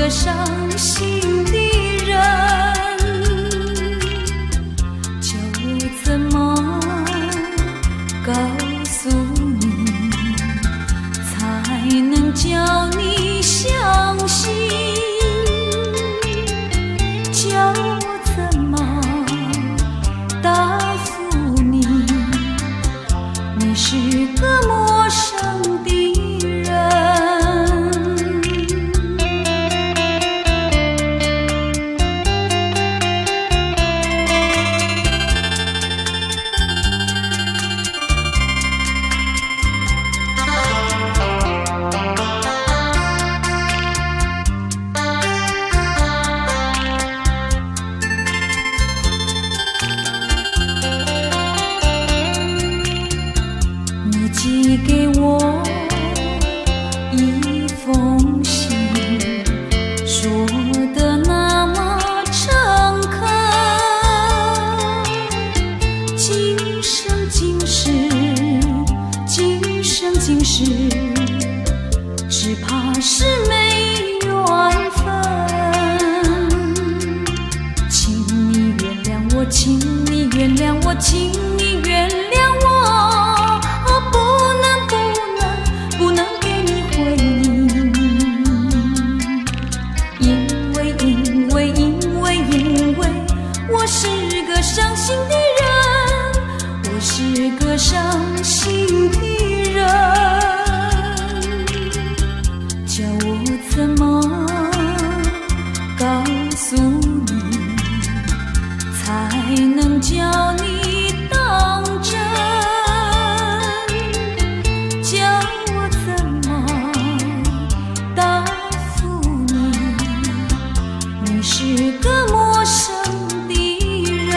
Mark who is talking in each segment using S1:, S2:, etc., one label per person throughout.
S1: 个伤心的人，叫我怎么告诉你，才能叫你相信？叫我怎么答复你，你是个陌生的人。寄给我一封信，说得那么诚恳，今生今世，今生今世，只怕是没缘分。请你原谅我，请你原谅我，请你原谅我，不能给你回应，因为我是个伤心的人，我是个伤心的人，叫我怎么告诉你，才能叫你当真？是个陌生的人。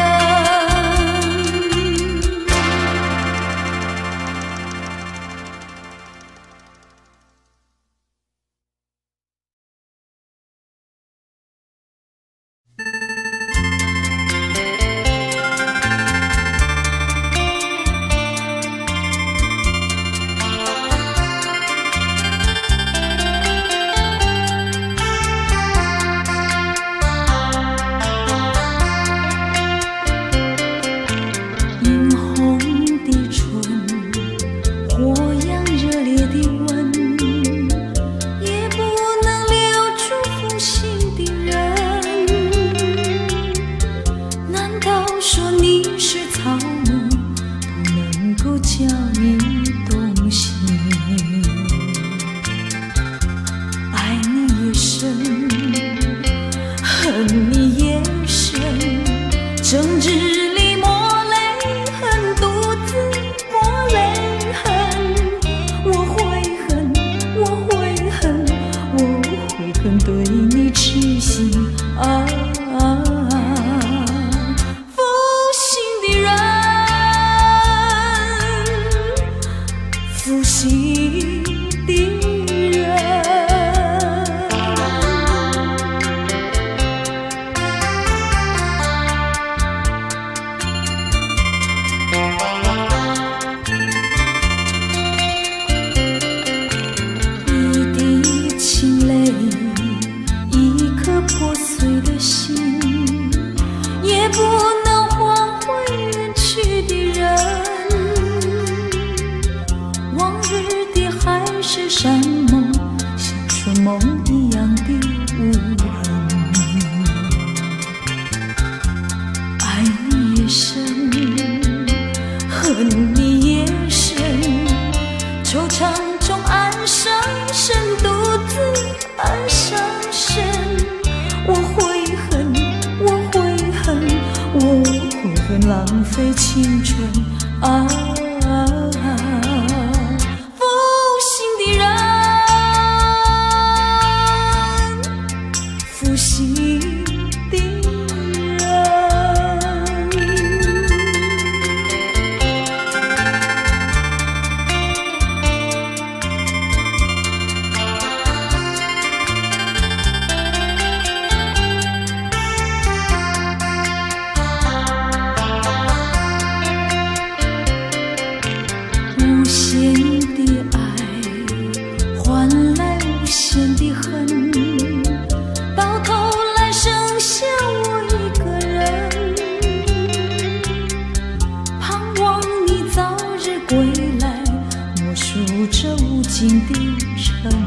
S1: 成婚。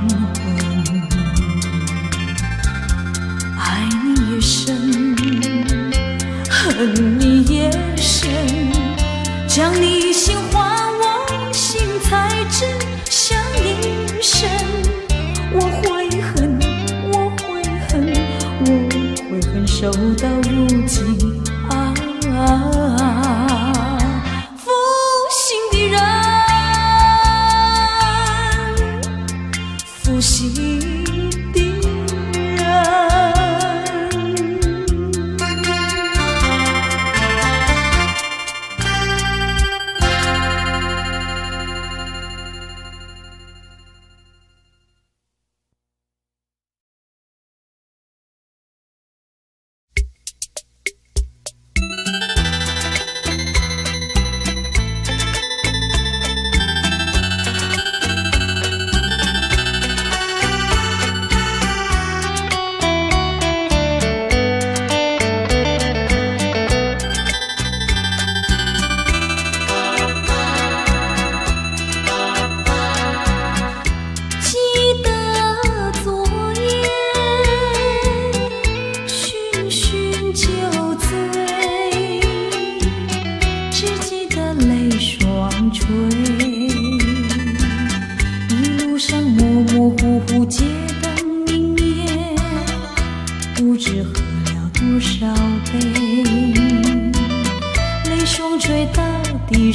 S1: 爱你越深，恨你越深，将你心还我心，才知相依深。我悔恨，我悔恨，我悔恨，守到如今啊！负心的人，负心的人。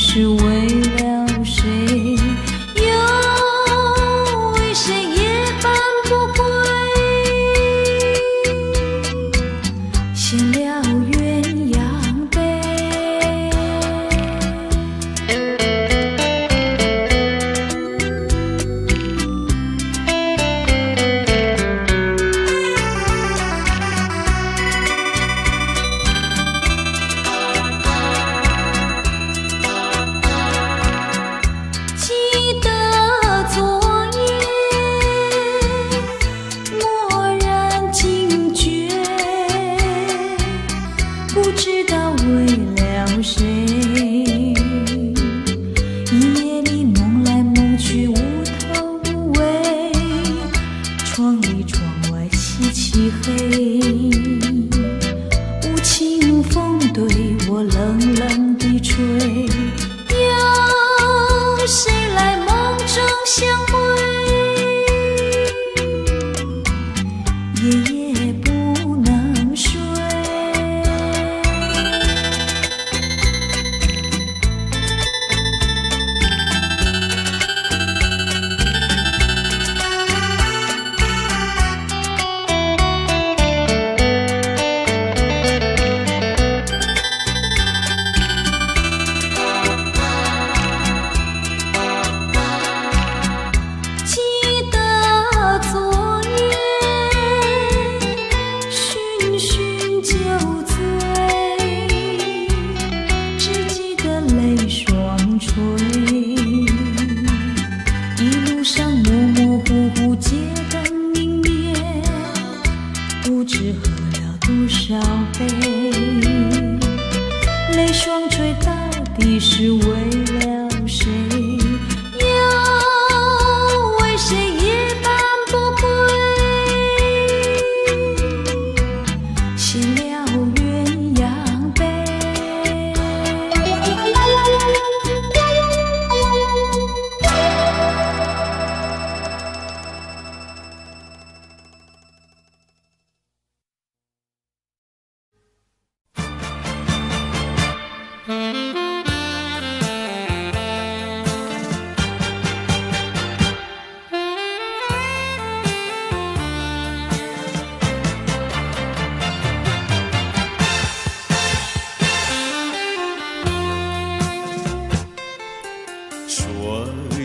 S1: 是为了谁？又为谁夜半不归？献了鸳鸯杯。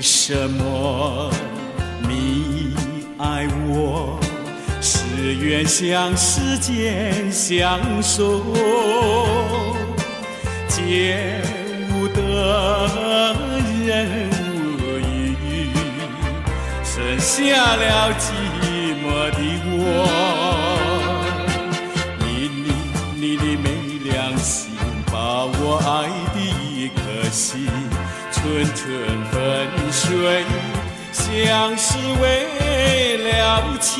S2: 什么？你爱我，是愿向世间相守，见不得人无语，剩下了寂寞的我。你的没良心，把我爱的一颗心寸寸粉碎，像是为了情。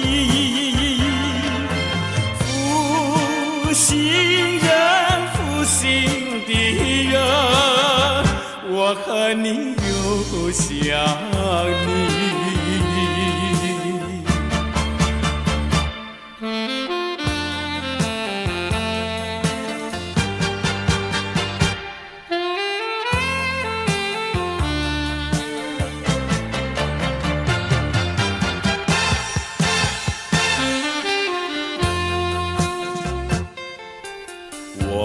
S2: 负心人，负心的人，我和你又想你。我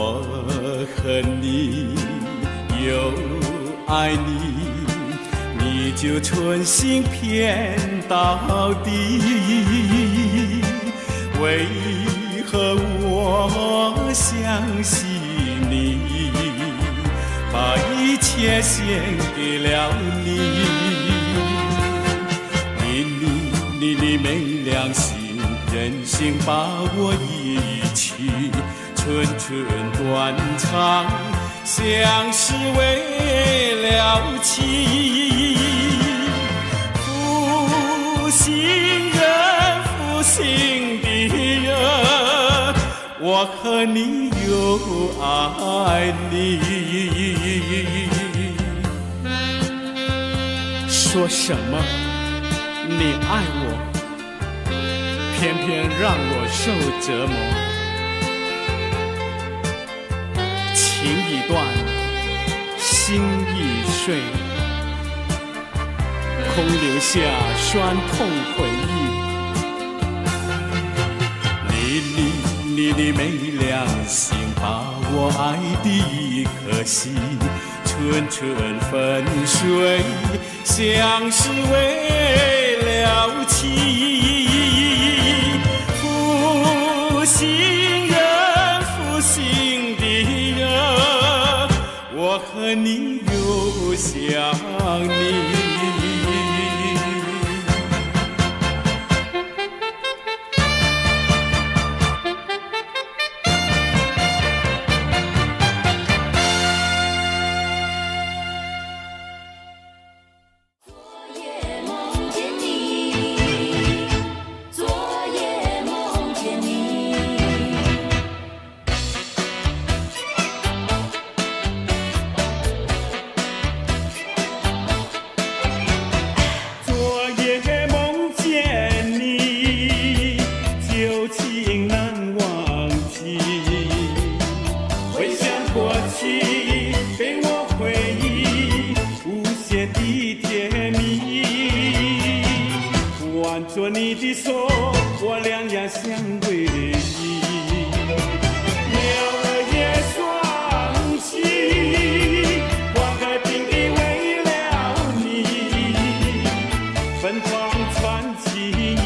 S2: 恨你又爱你，你就存心骗到底。为何我相信你，把一切献给了你？你的没良心，任性把我遗弃。春春断肠，像是为了情。负心人，负心的人，我和你又爱你。
S3: 说什么你爱我，偏偏让我受折磨。情已断，心已碎，空留下酸痛回忆。
S2: 你的没良心，把我爱的一颗心，春春粉碎，像是为了情。负心人，负心的人，我和你又想你。做你的手，我两眼相偎依，鸟儿也双栖，花开并蒂为了你，芬芳传情意，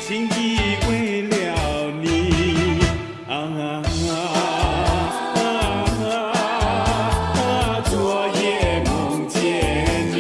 S2: 情意为了你啊。昨夜梦见你。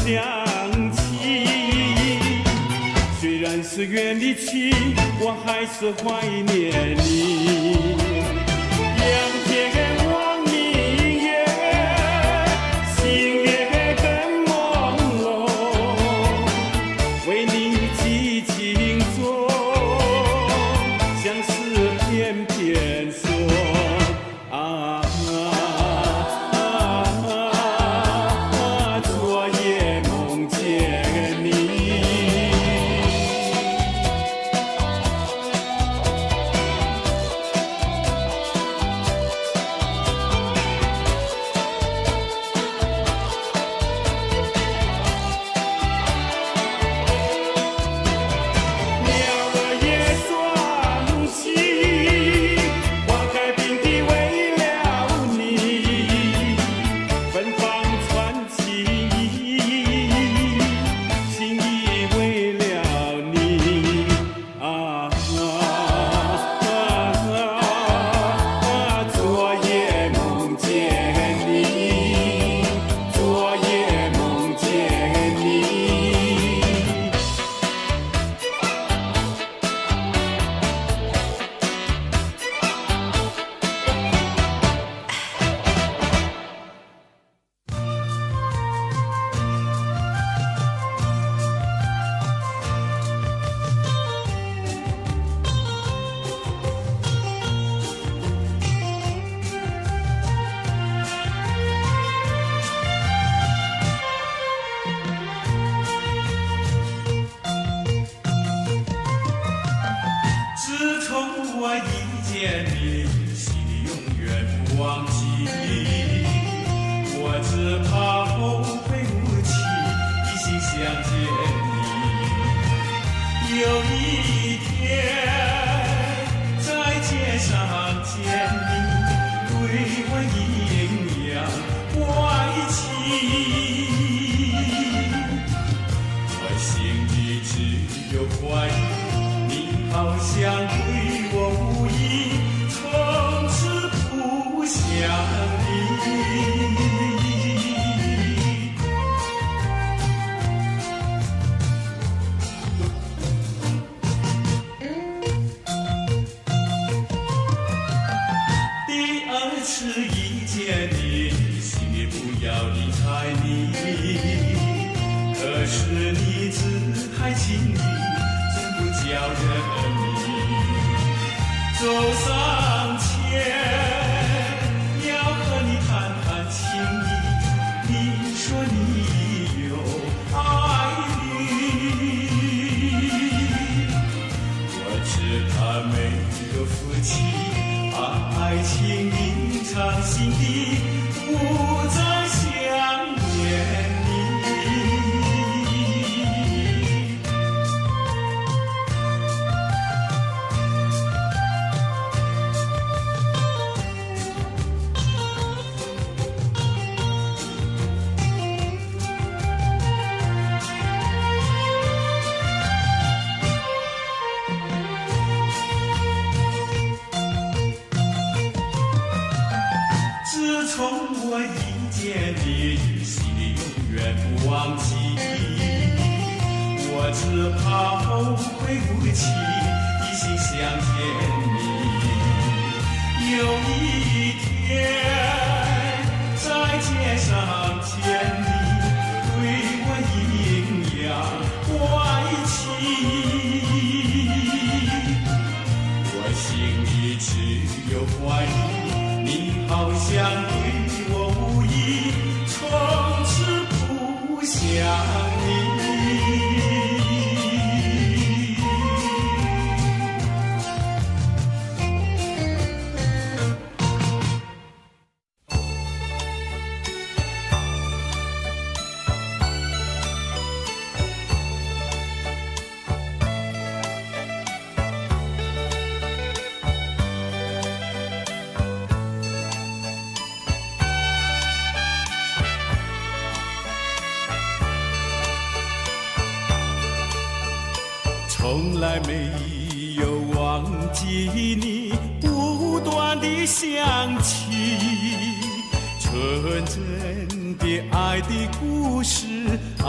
S2: 想起，虽然是远离情，我还是怀念你。两天望明月，心也更朦胧，为你记情衷，相思偏偏说啊。记，我只怕后会无期，一心想见你。有一天在街上见你，对我阴阳怪气，我心里只有怀疑，你好像对我无意，从此不想你。第二次遇见你，心里不要理睬你，可是你自害情意，真不叫人迷。走上前要和你谈谈情意，你说你有爱侣，我知他没有福气，爱情隐藏心底，不再想念你。自从我遇见你，心里永远不忘记，我只怕后会无期，一心想见你。有一天在街上见你，对我阴阳怪气，我心里只有怀疑，你好像对我无意，从此不想你。从来没有忘记你，不断地想起纯真的爱的故事，爱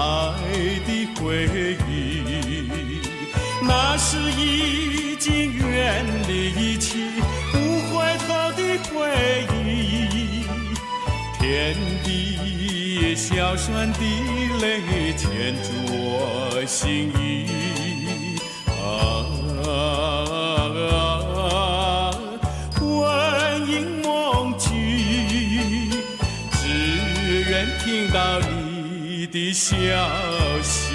S2: 的回忆。那是已经远离去不回头的回忆，天地小船的泪牵住我心意。魂萦梦境，只愿听到你的消息。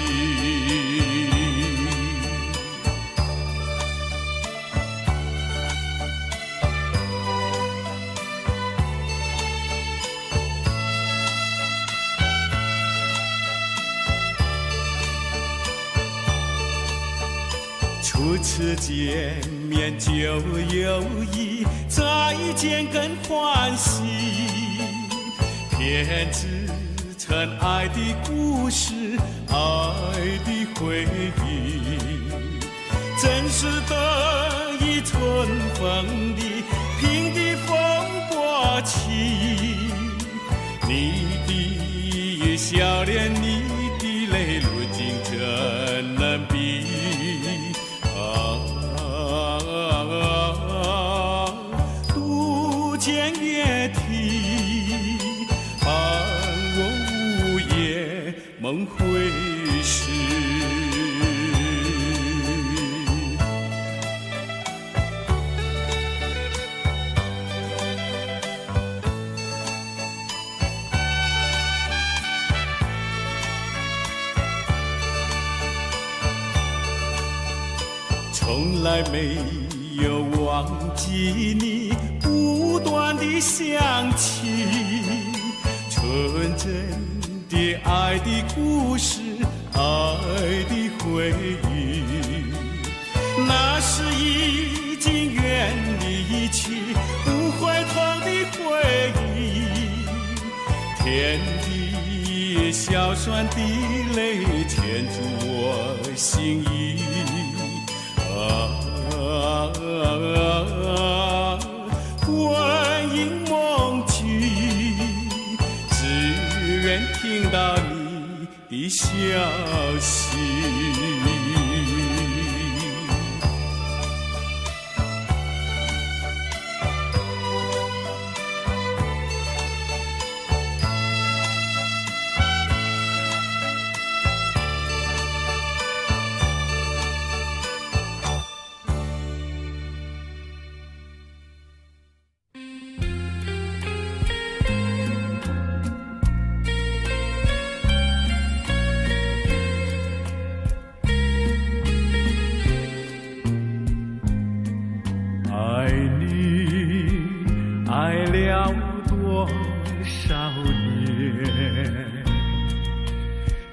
S2: 初次见面就有意，再见更欢喜，编织成爱的故事，爱的回忆。真是得意春风里，平地风波起，你的笑脸，你的泪，如今怎能比？渡剑月堤，伴我午夜梦回时。从来没有忘记你，不不断地想起纯真的爱的故事，爱的回忆，那是已经远离去不回头的回忆，天地小船的泪牵住我心意魂萦梦境，只愿听到你的消息。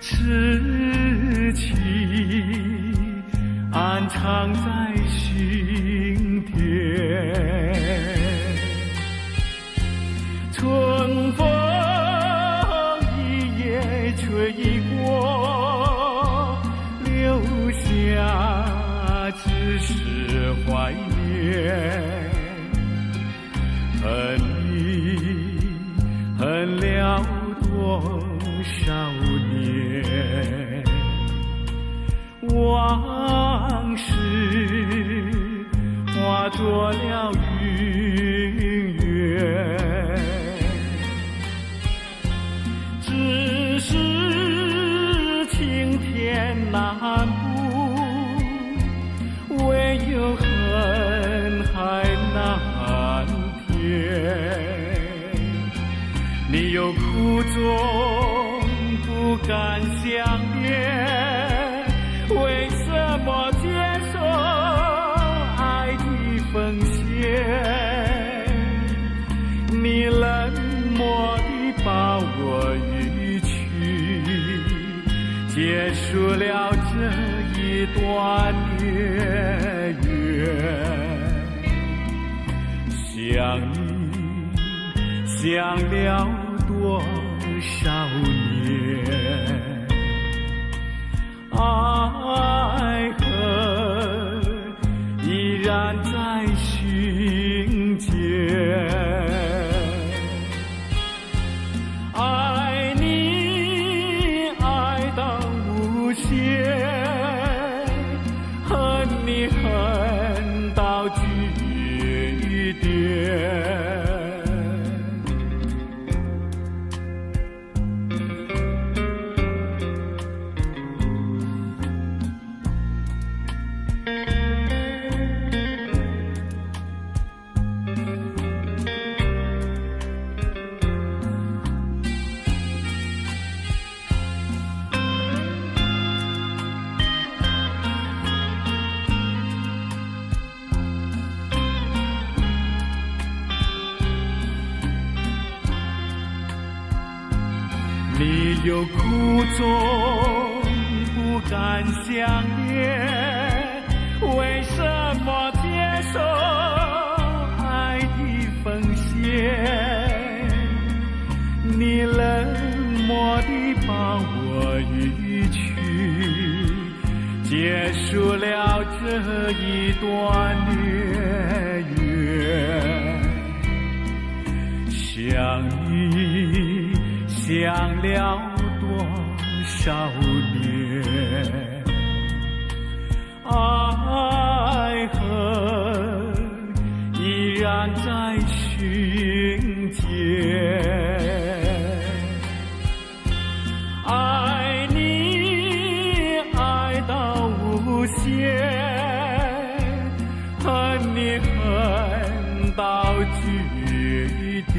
S2: 痴情安藏在心田，春风一夜吹过，留下只是怀念。恨你恨了多少年，往事化作了云烟，只是青天难补，唯有恨海难填。你有苦衷不敢相念，为什么接受爱的奉献？你冷漠地把我遗弃，结束了这一段孽缘。想你想了多少年，爱恨依然在心间。爱你爱到无限，恨你恨到句点。你有苦衷不敢相念，为什么接受爱的奉献？你冷漠地把我遗弃，结束了这一段孽缘。想你想了多少年，爱恨依然在心间。爱你爱到无限，恨你恨到句点。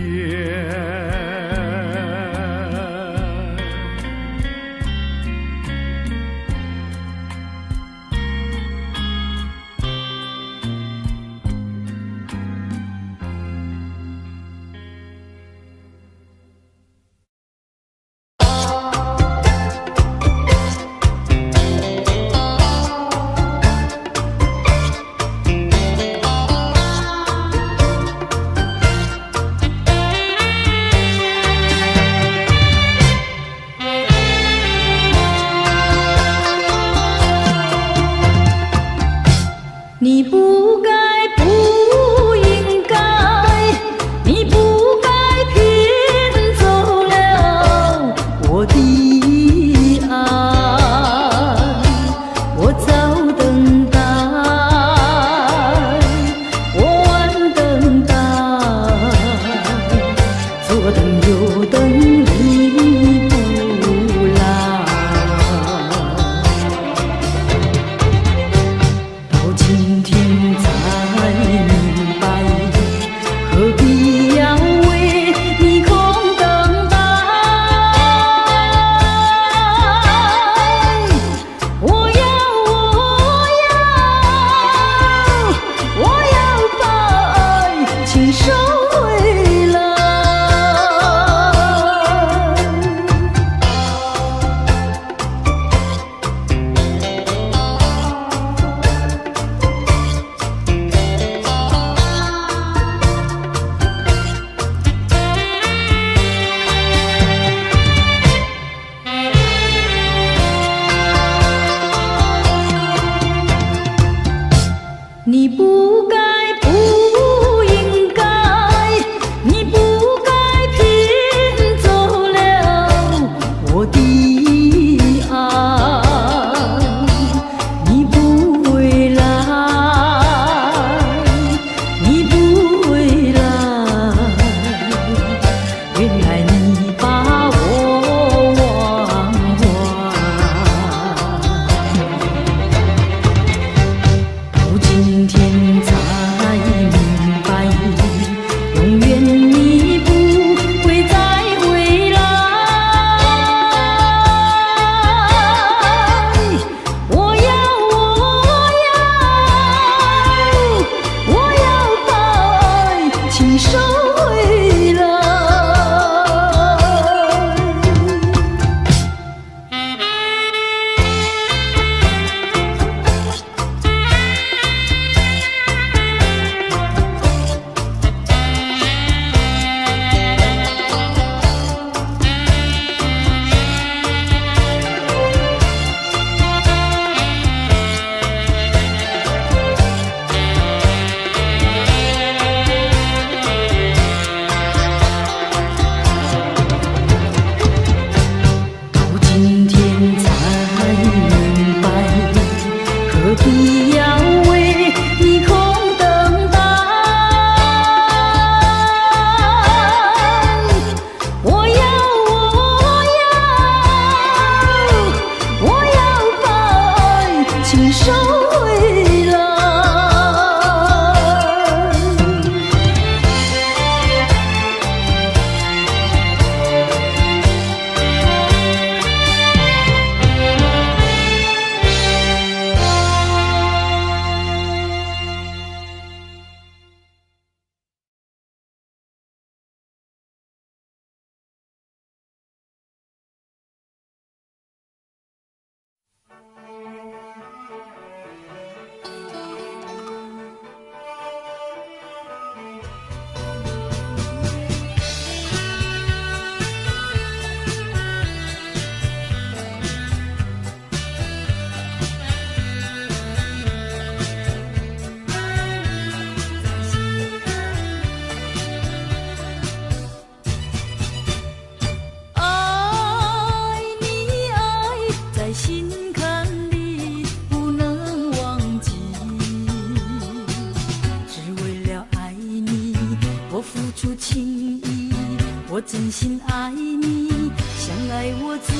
S1: 心爱你，像爱我自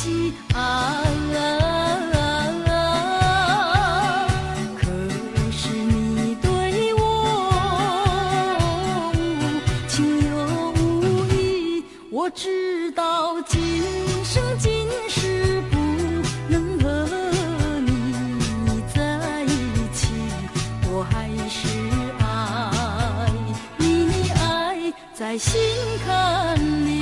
S1: 己啊。可是你对我情有无义，我知道今生今世不能和你在一起，我还是爱你，爱在心坎里。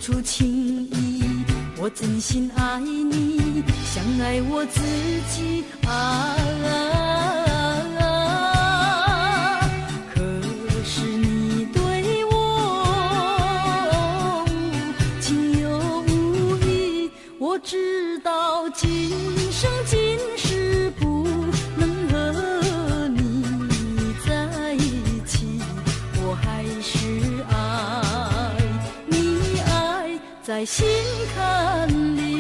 S1: 出情意，我真心爱你，像爱我自己啊。可是你对我情有无义，我知道今生今世不能和你在一起，我还是爱你，爱在心坎里。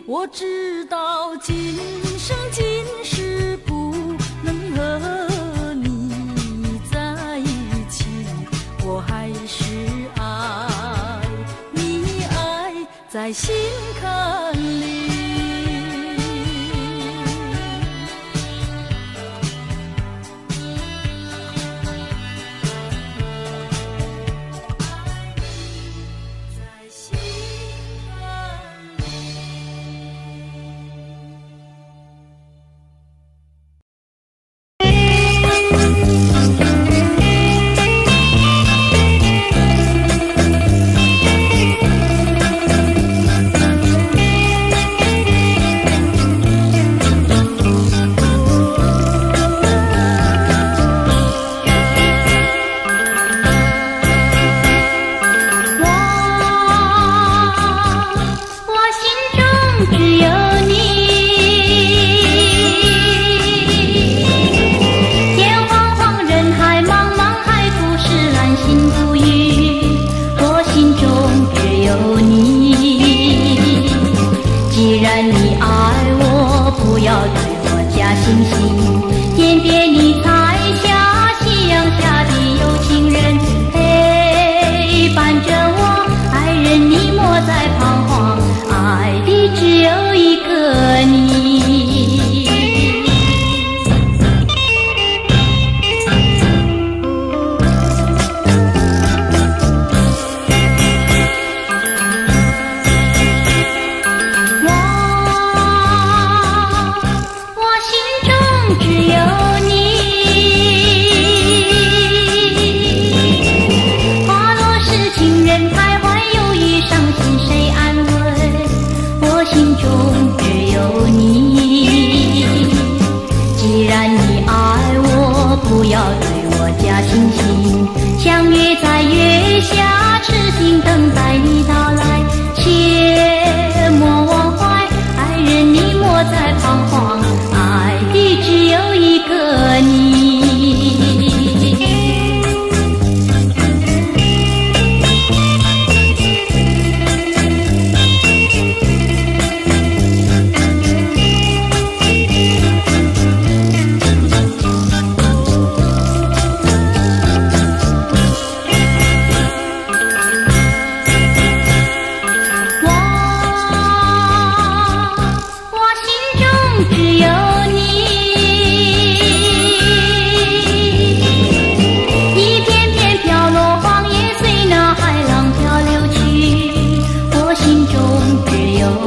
S1: 我知道今生今世不能和你在一起，我还是爱你，爱在心坎里。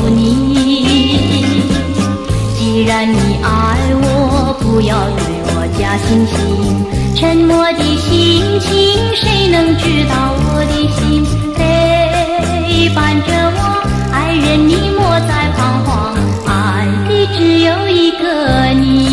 S1: 你。既然你爱我，不要对我假惺惺，沉默的心情，谁能知道我的心？陪伴着我，爱人你莫再彷徨，爱的只有一个你。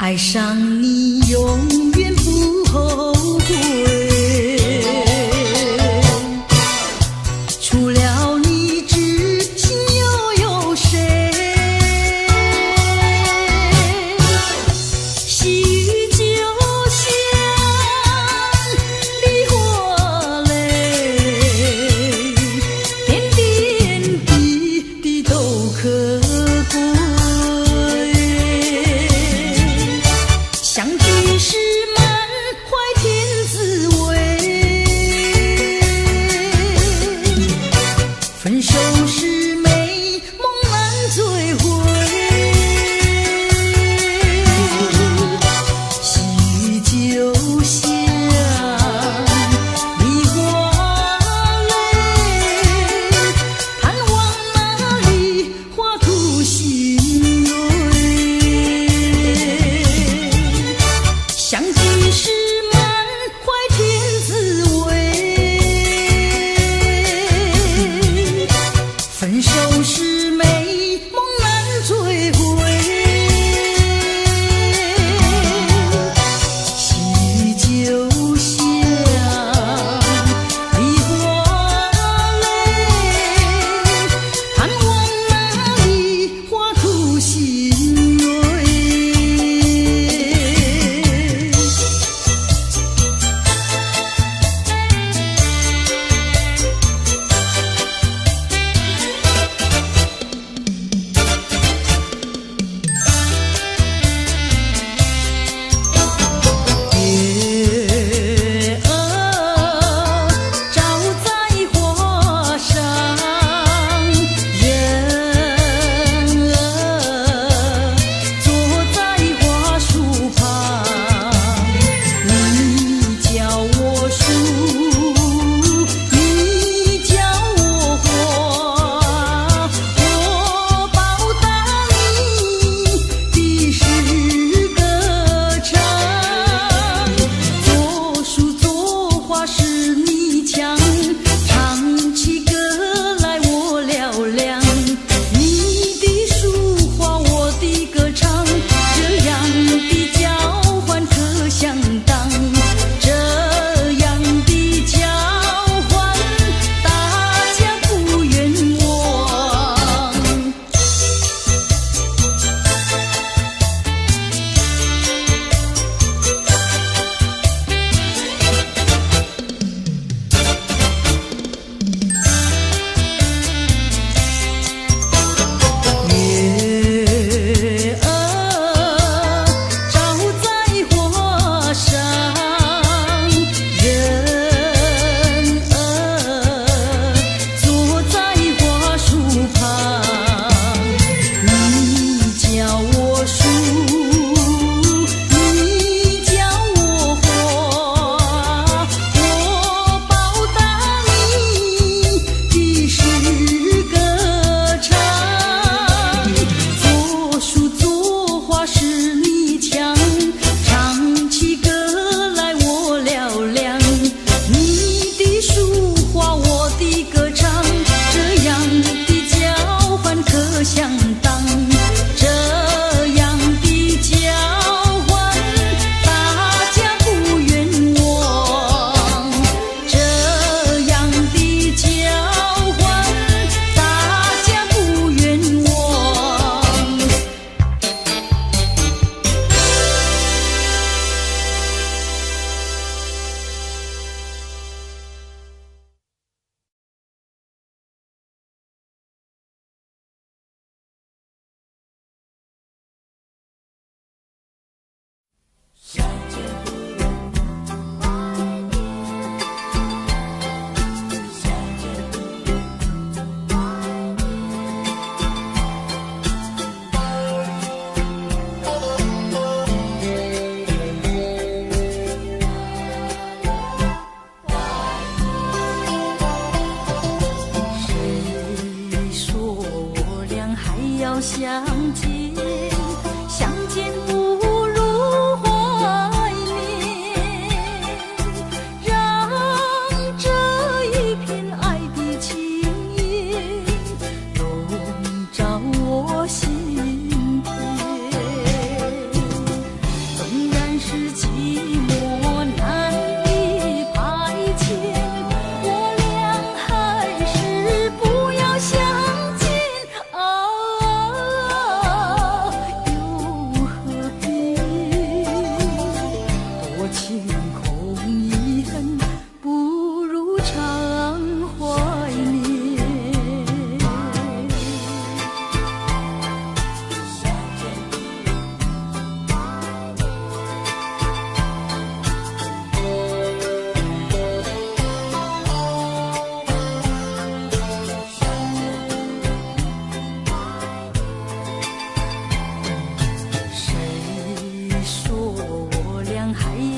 S4: 爱上你永远不后悔，除了你知心又有谁？细雨就像梨花泪，点点滴滴都可贵。相聚时满怀天滋味。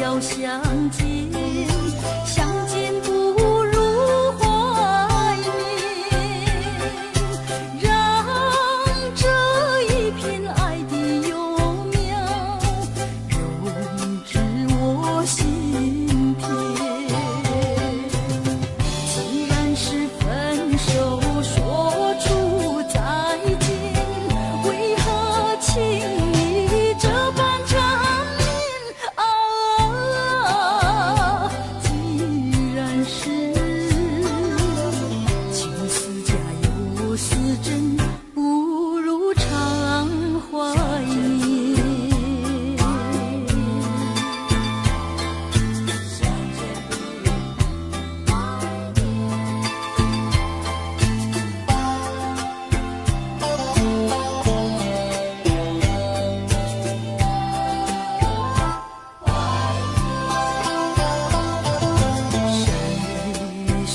S1: 要相见，相见不如怀念，让这一片爱的幼苗融至我心田。既然是分手，说出再见，为何情意这般缠绵啊？既然是情丝假又似真，不如常怀念。谁说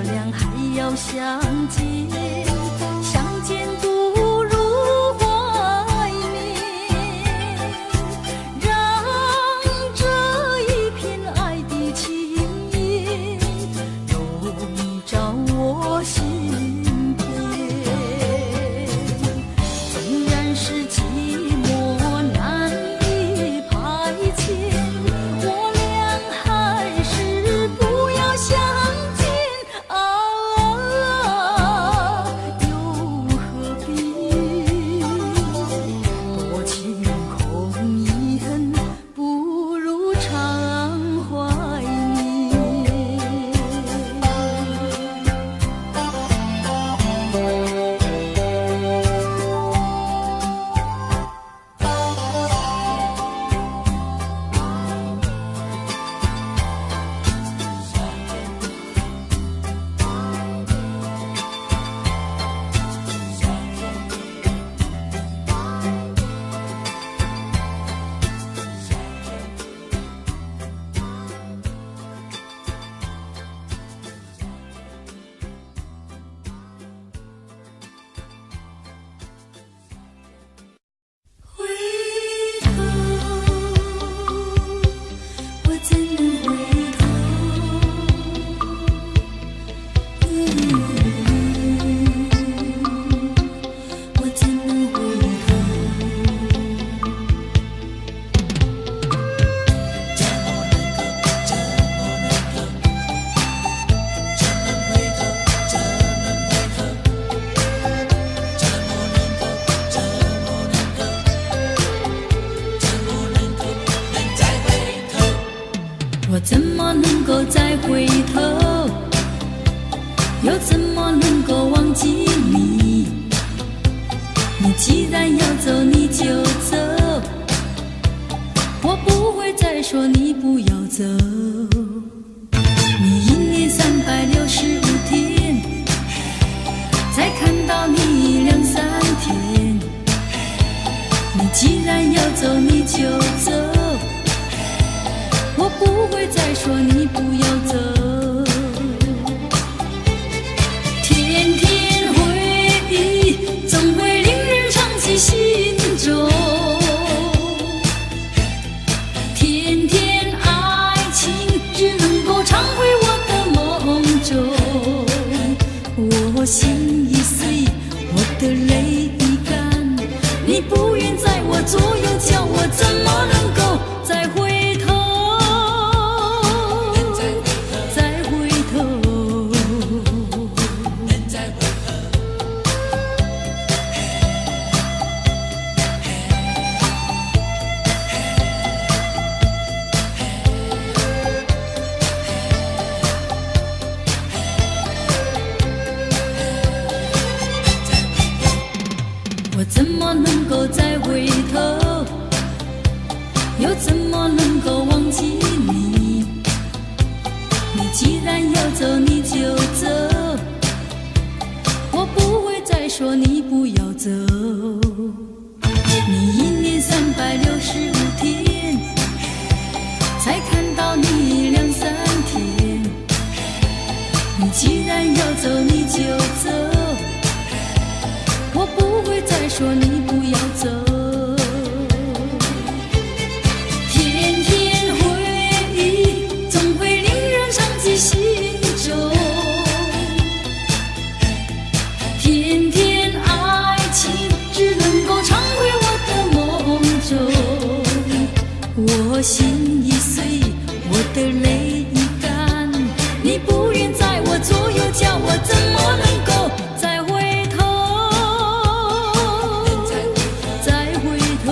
S1: 两还要相见，相见不如怀念，让这一片爱的情叶笼罩我心田。纵然是寂寞难以排遣，我俩还是不要相见啊！又何必多情空遗恨，不如常怀念。回头，我怎能回头？我怎能回头？我怎么能够再回头？又怎么能够忘记你？你既然要走，你就走，我不会再说你不要走。你1年365天，才看到你2、3天。你既然要走，你就走，我不会再说你不要走。天天回忆总会令人长记心中，天天爱情只能够常回我的梦中。我心已碎，我的泪已干，你不愿在我左右，叫我怎么能够再回头？我怎么能够再回头？又怎么能够忘记你？你既然要走，你就走，我不会再说你不要走。你1年365天，才看到你2、3天。你既然要走，你就走，我不会再说你不要走。天天
S4: 心已碎，我的泪已干，你不愿在我左右，叫我怎么能够再回头？再回头，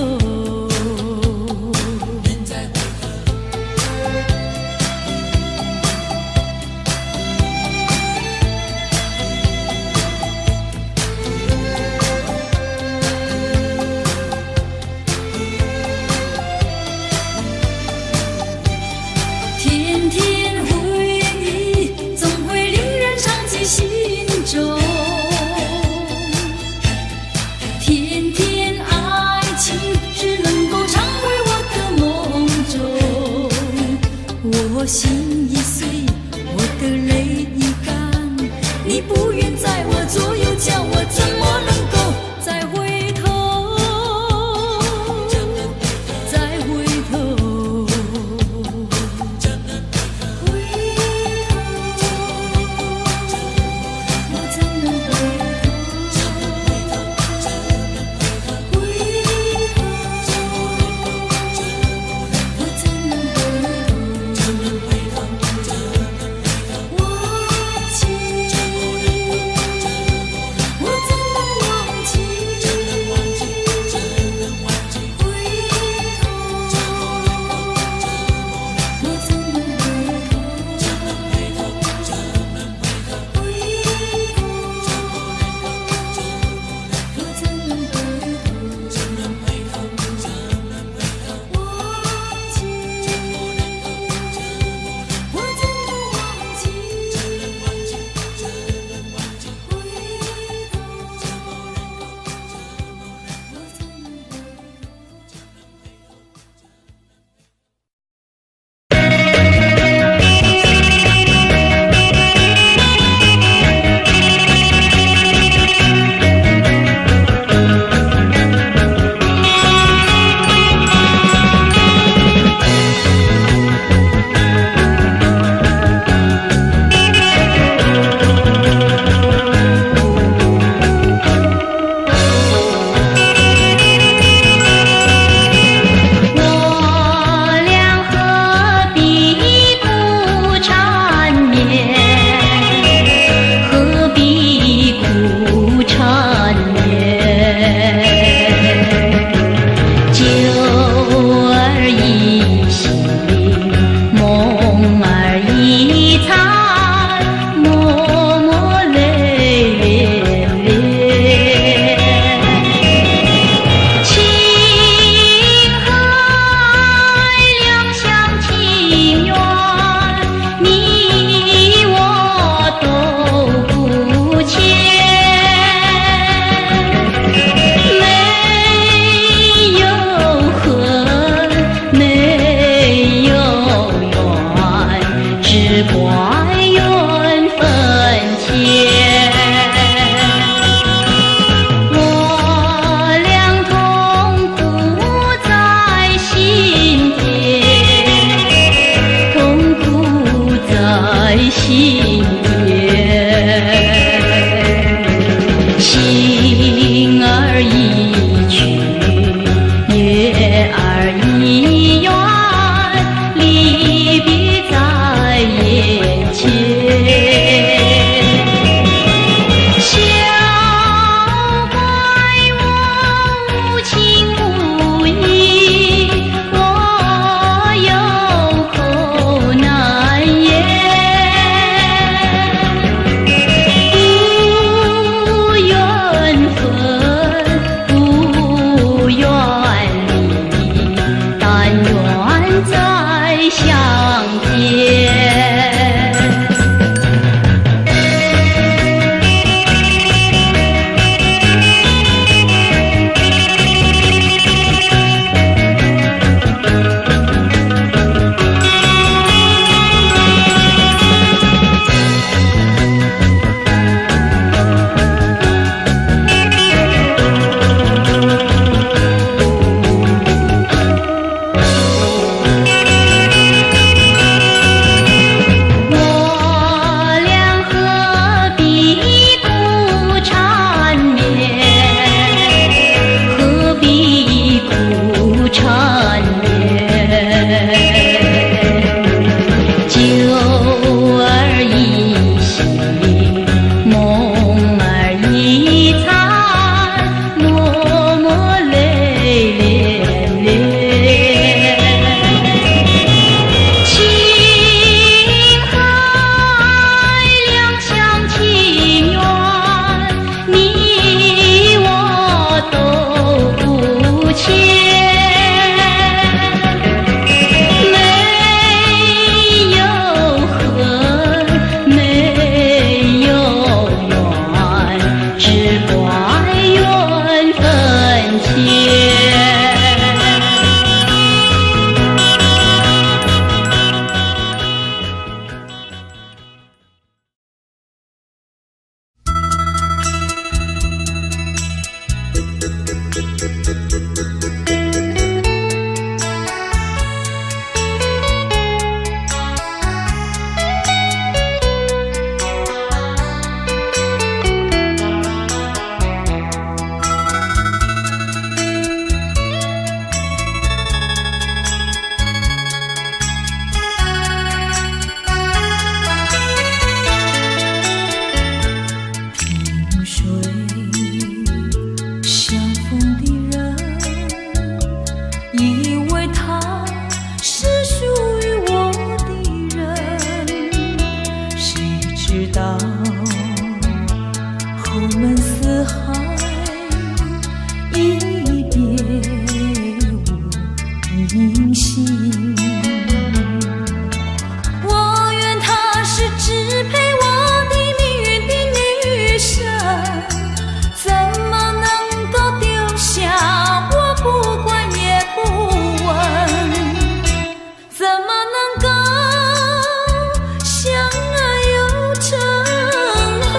S1: 银杏。我愿她是支配我的命运的女神，怎么能够丢下我不管也不问？怎么能够相爱又成恨？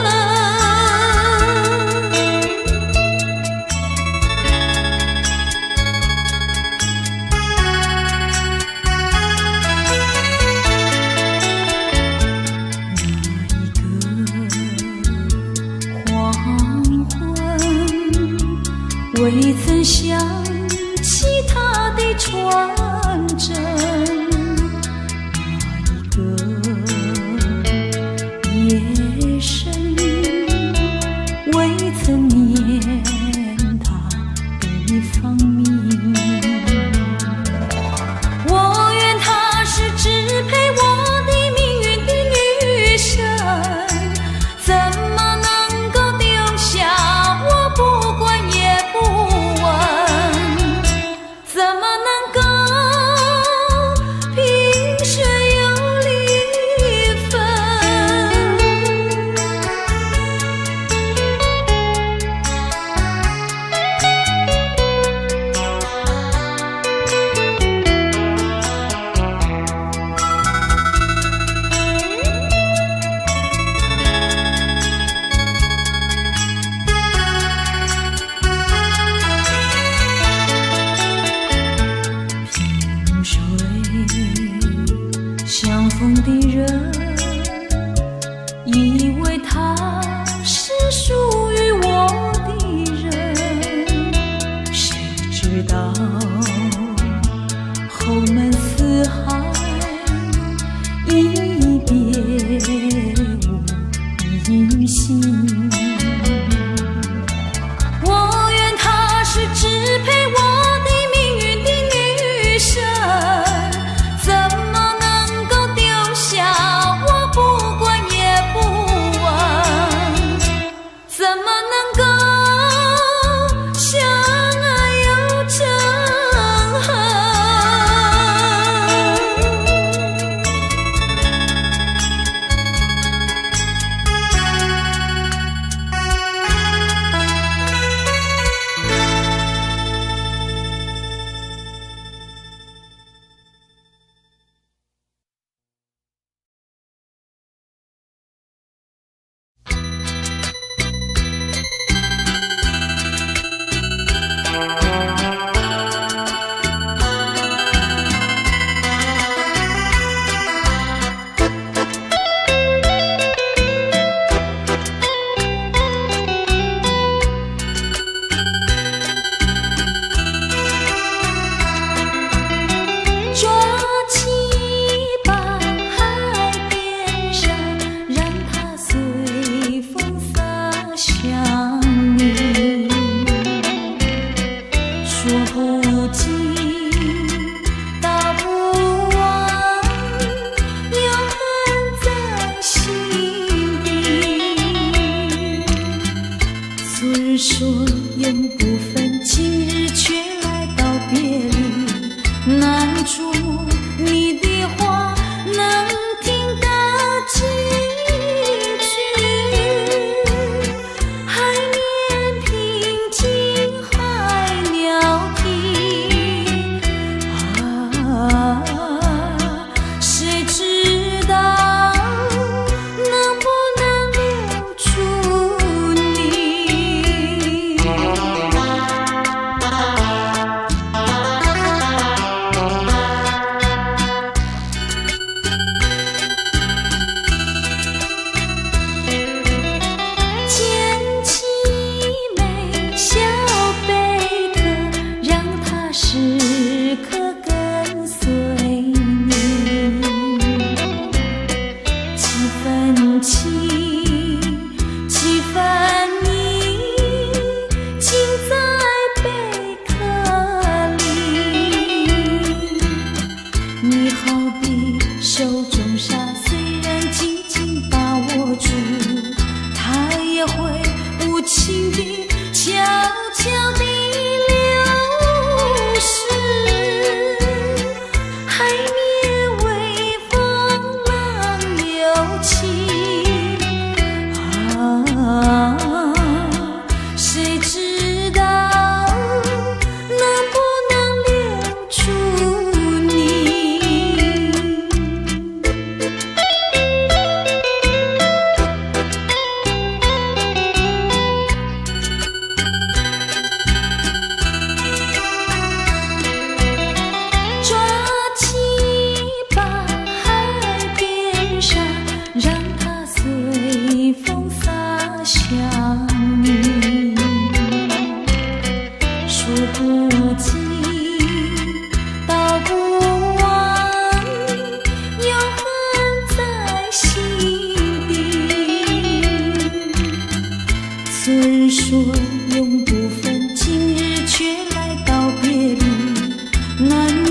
S1: 未曾想起他的传真，那一个夜深，未曾念他的芳名。我愿她是支配我的命运的女神，怎么能够丢下我不管也不问？怎么能够萍水有离分？萍水相逢的人，以为他是属于我的人，谁知道后门四海，一别无音信。我愿她是支配我的命运的女神，怎么能够丢下我不管也不问？怎么能够相爱又成恨？抓起吧海边上，让它随风洒向你。说不尽，道不完，永恒在心底。昨日说永不分，今日却来到别离。难捉摸你的话，能听得几句？海面平静，海鸟啼。谁知道能不能留住你？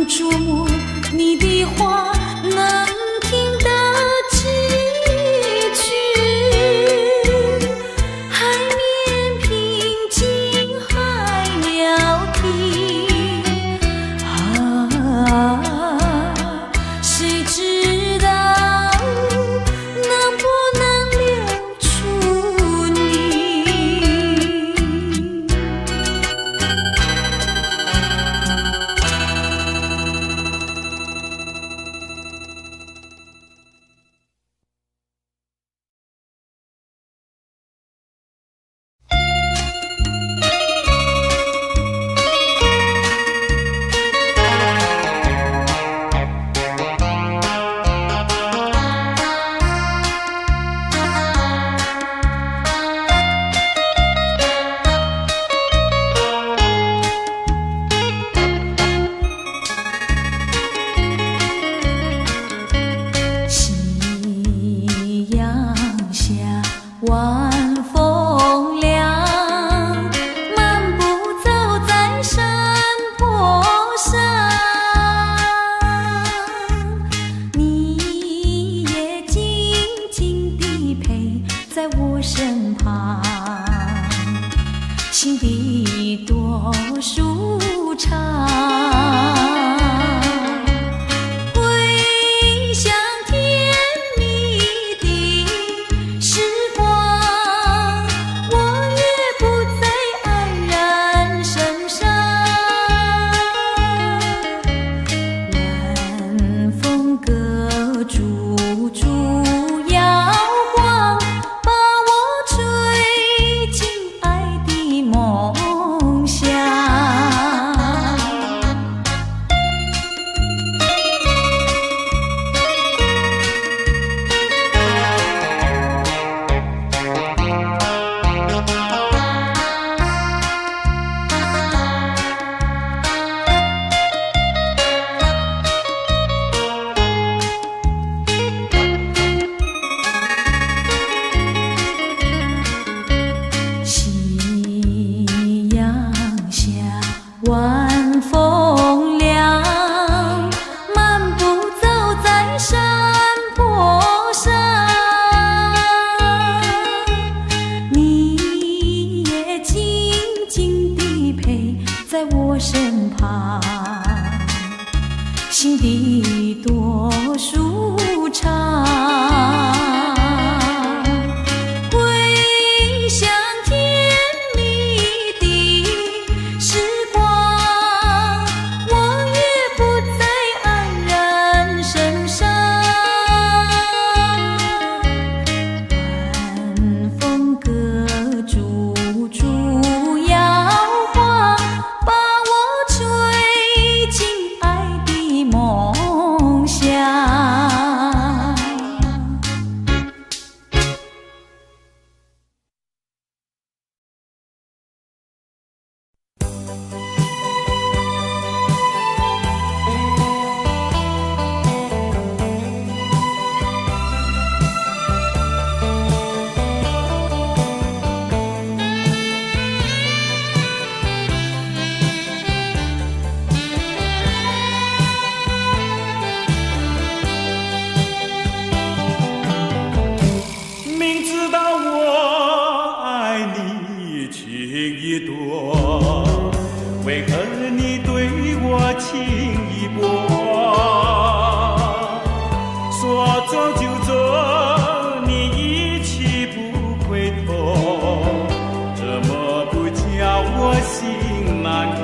S1: 触摸你的话，能听得进去。海面平静，海鸟听啊，谁知道能不能留住你？夕阳下，晚风凉，漫步走在山坡上，你也静静地陪在我身旁，心底多舒畅。回想甜蜜的时光，我也不再黯然神伤。晚风隔株株阳光，把我吹进爱的梦乡。夕阳下，晚风凉，漫步走在山坡上，你也静静地陪在我身旁，心底多舒畅。回想甜蜜的时光，我也不再黯然神伤。晚风隔株株阳光，把我吹进爱的梦乡。
S2: 明知道我爱你情意多，为何你对我情意薄？说走就走，你一去不回头，怎么不叫我心难过？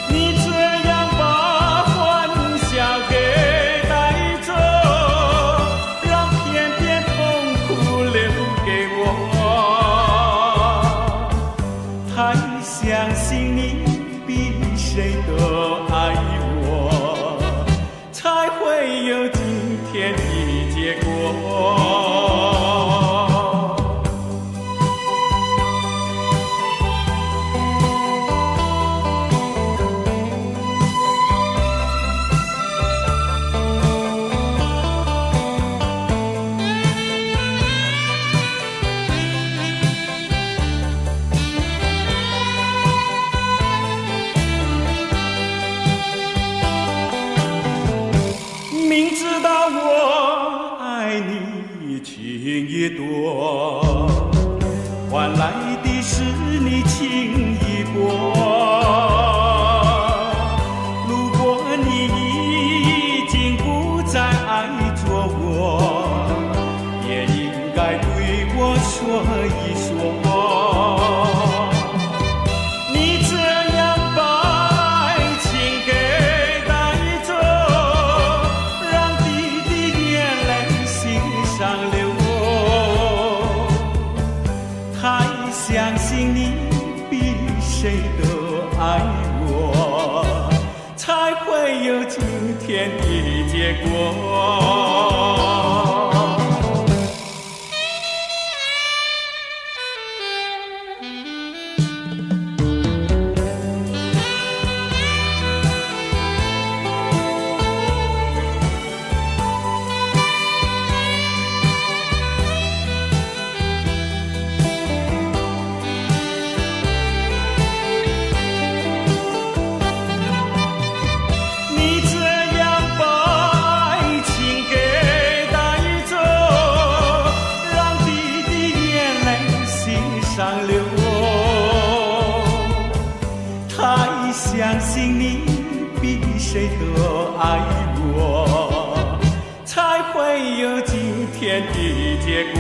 S2: 你这样把欢笑给带走，让偏偏痛苦留给我。太相信你比谁都爱我，才会有今天的结果。一朵，换来的是你情一波。如果你已经不再爱着我，也应该对我说一说。你这样把爱情给带走，让弟弟眼泪心上流。太相信你比谁都爱我，才会有今天的结果。相信你比谁都爱我，才会有今天的结果。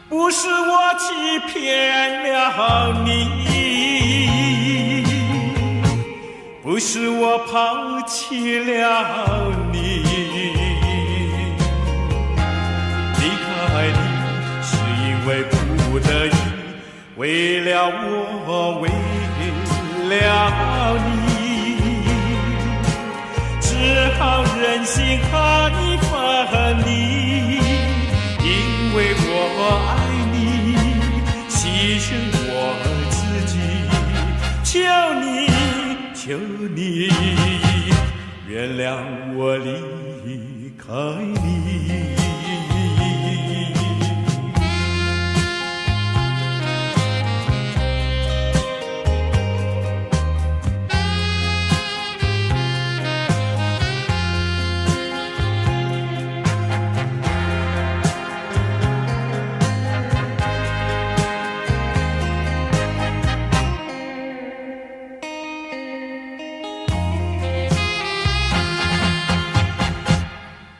S2: 不是我欺骗了你，不是我抛弃了你，离开你是因为不得已，为了我，为了你，只好忍心和你分离，因为我爱你，牺牲我自己，求你，求你原谅我离开你。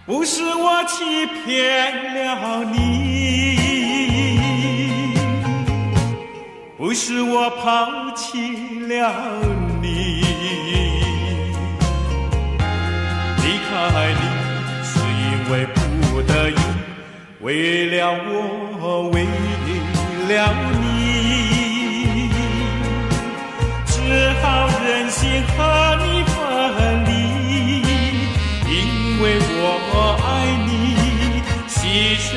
S2: 不是我欺骗了你，不是我抛弃了你，离开你是因为不得已，为了我，为了你，只好忍心和你分离，因为我爱你，牺牲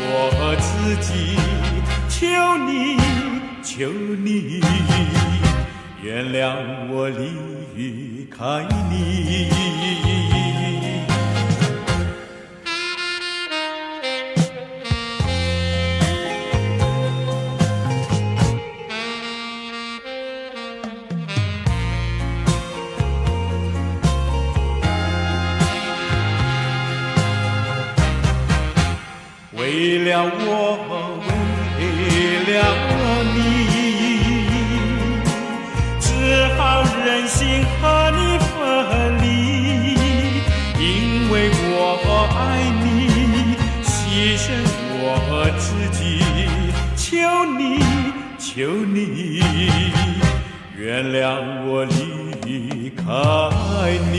S2: 我自己，求你，求你原谅我离开你。为了我，为了你，只好忍心和你分离，因为我爱你，牺牲我自己，求你，求你原谅我离开你。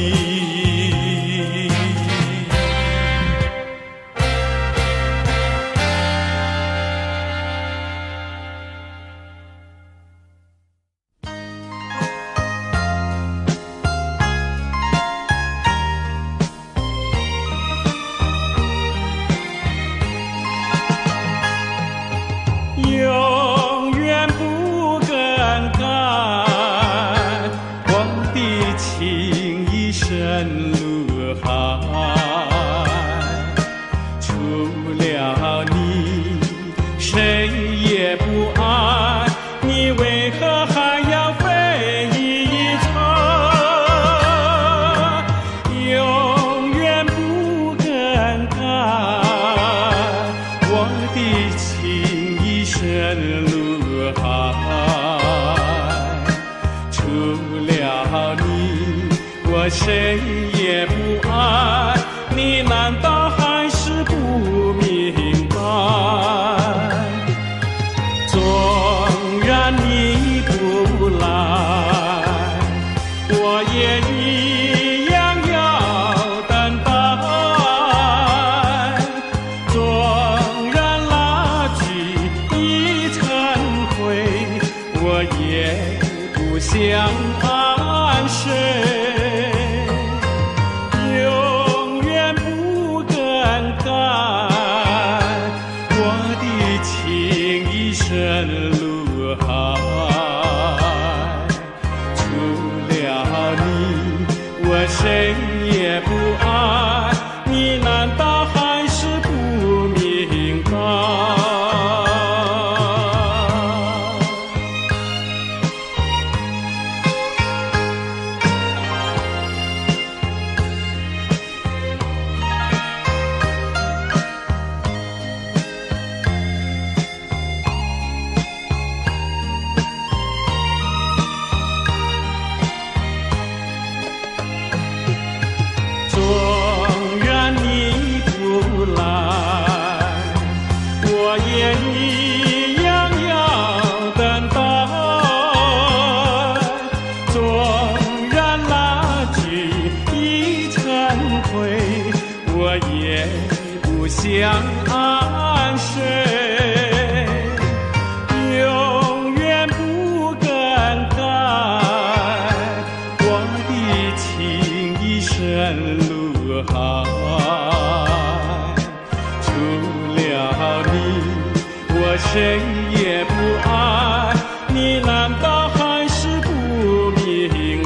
S2: 也不爱，你为何还要飞一程？永远不更改我的情意深如海。除了你，我谁也不爱，你难道还是不明白？纵然你不来，我也一样要等待。纵然蜡炬已成灰，我也不想安睡。永远不更改我的情意深如海。除了你，我谁也不爱，你难道还是不明白？纵然你不来，我也一样要等待。纵然蜡炬已成灰，我也不想安睡。永远不更改我的情意深如海。除了你，我谁也不爱，你难道还是不明白？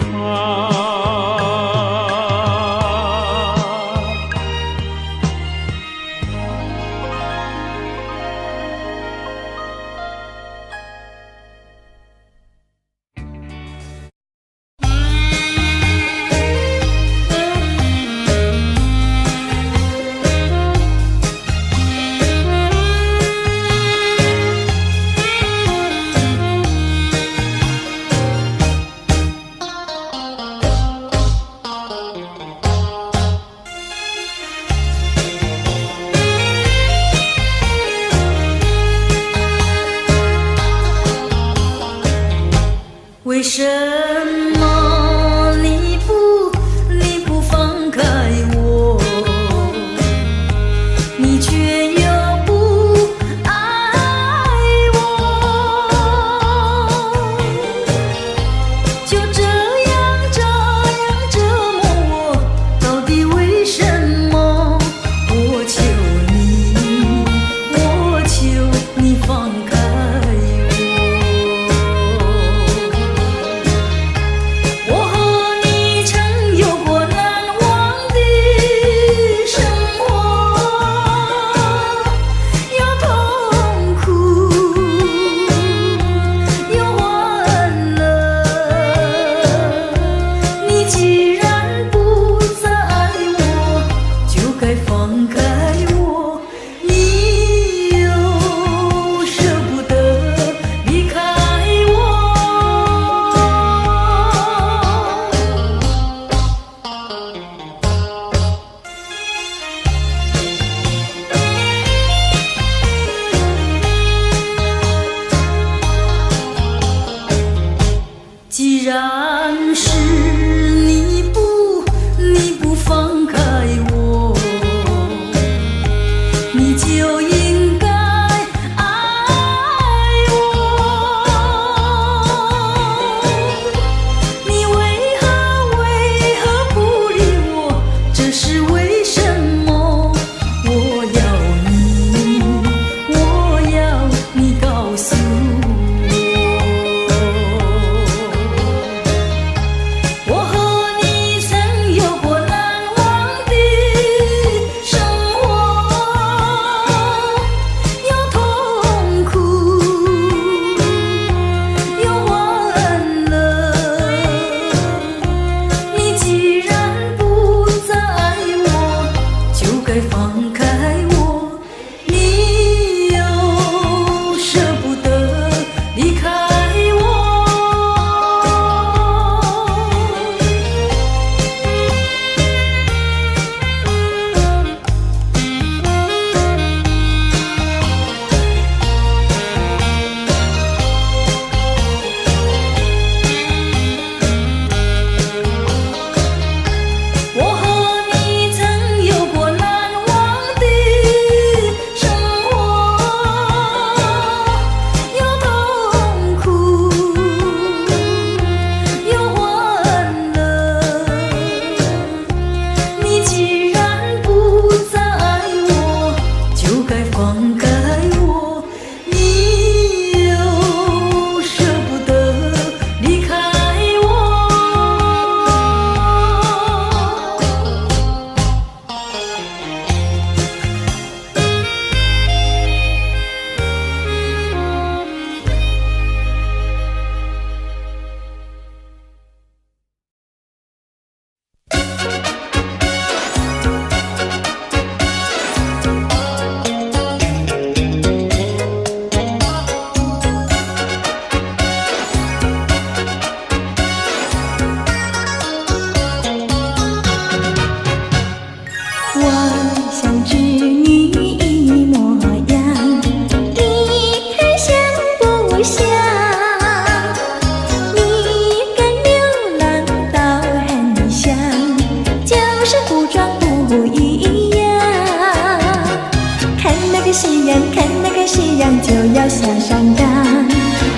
S1: 岗。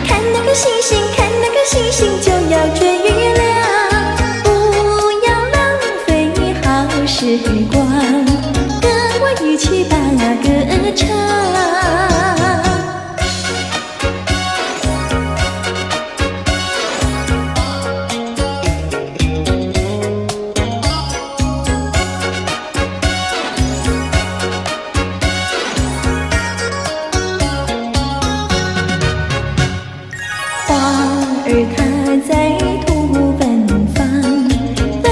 S1: 看那个星星，看那个星星，就要追月亮。不要浪费好时光，跟我一起把歌唱。它在土芬芳，芬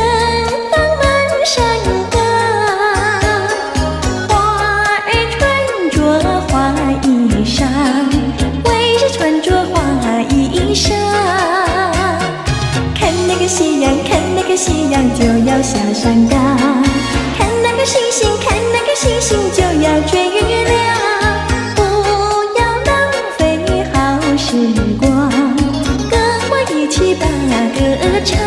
S1: 芳满山岗。花儿穿着花衣裳，为谁穿着花衣裳？看那个夕阳，看那个夕阳，就要下山岗。看那个星星，看那个星星，就要追月亮。不要浪费好时光，一起把歌唱。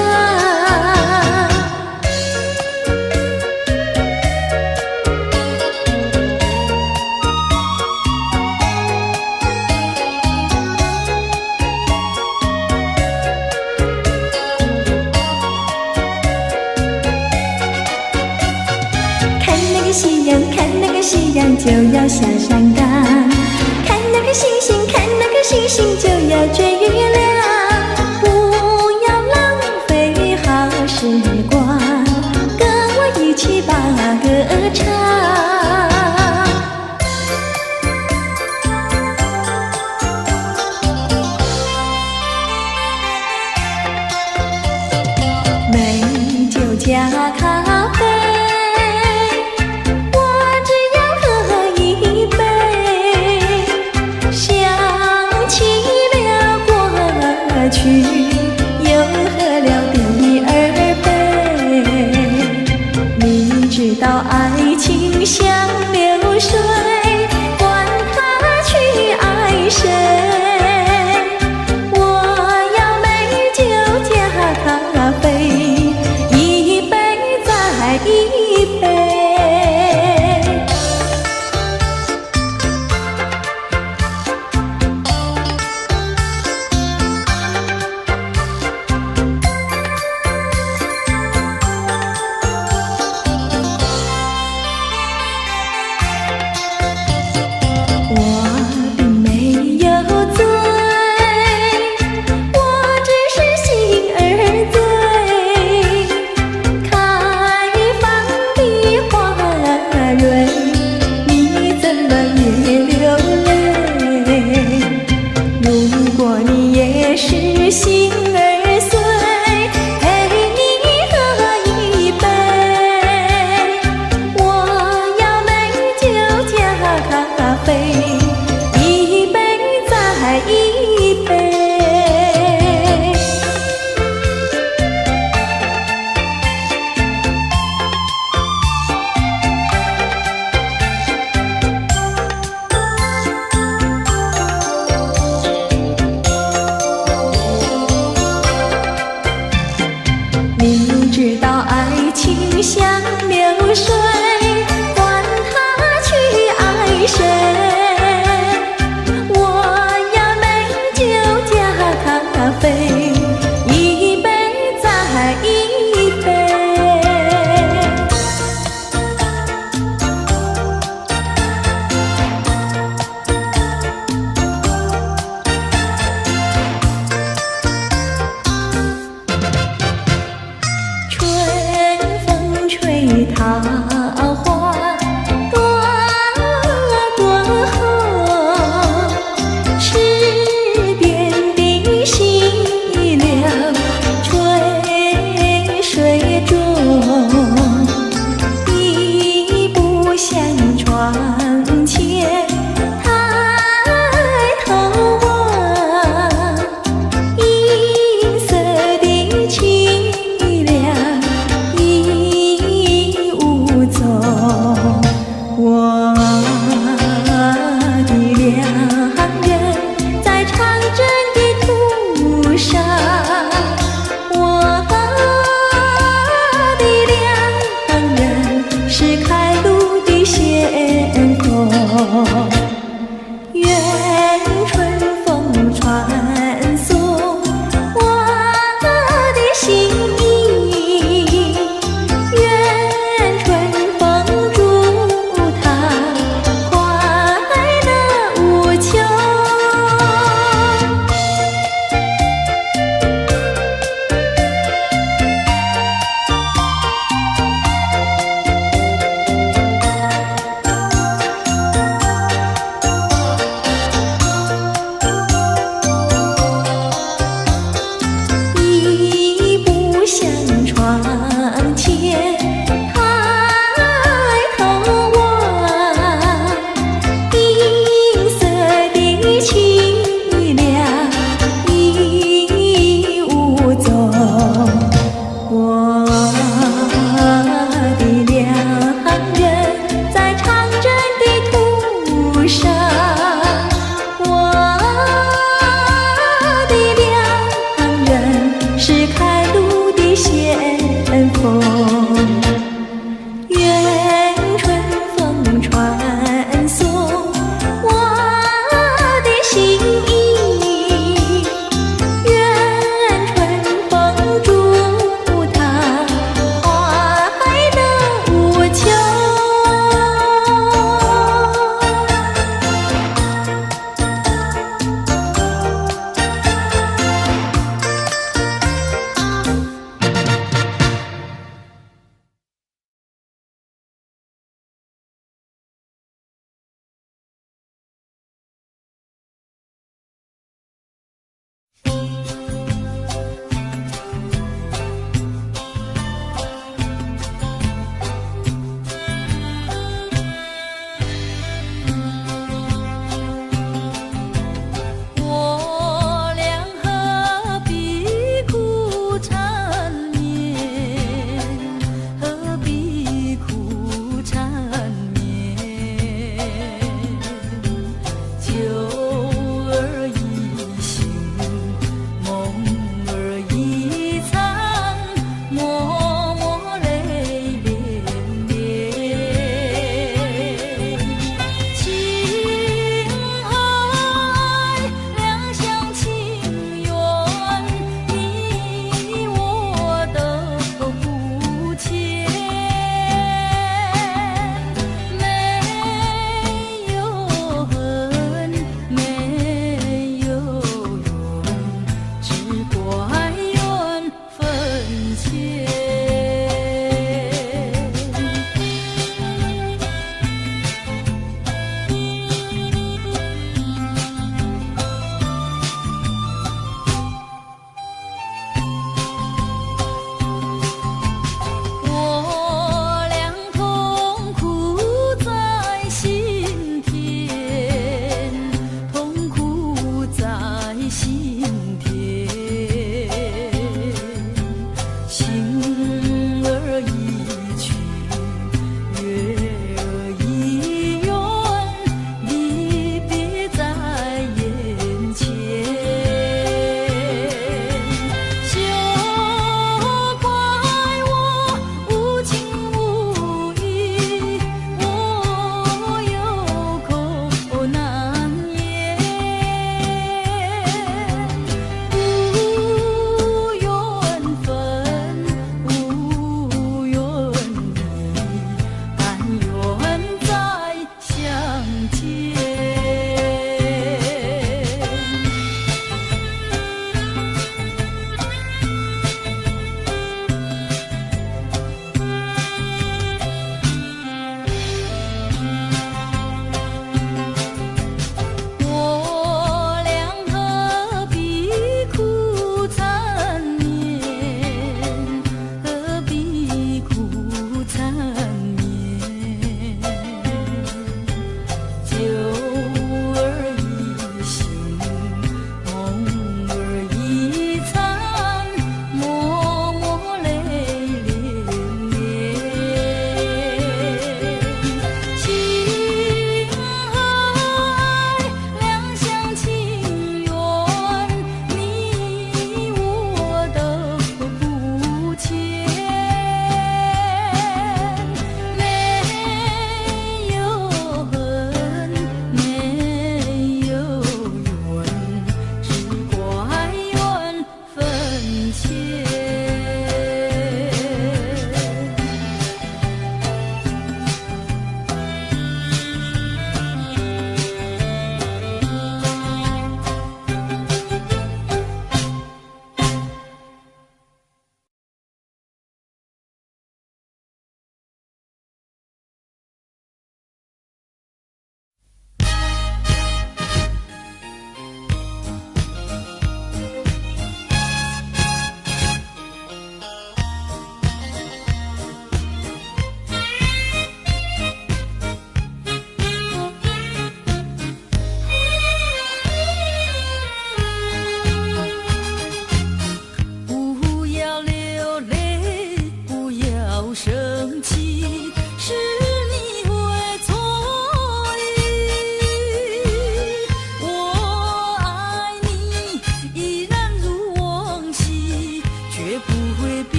S1: 看那个夕阳，看那个夕阳，就要下山岗。看那个星星，看那个星星，就要追月亮。时光，跟我一起把歌唱。美酒加咖啡，我只要喝一杯，想起了过去，又喝了第二杯。你知道爱情像流水，管它去爱谁。我要美酒加咖啡，一杯再一杯。我并没有醉，我只是心儿醉。开放的花蕊，你怎么也流泪？如果你也是心儿碎，陪你喝一杯。我要美酒加咖啡，一杯再一杯。你知道爱情像流水，管它去爱谁。我要美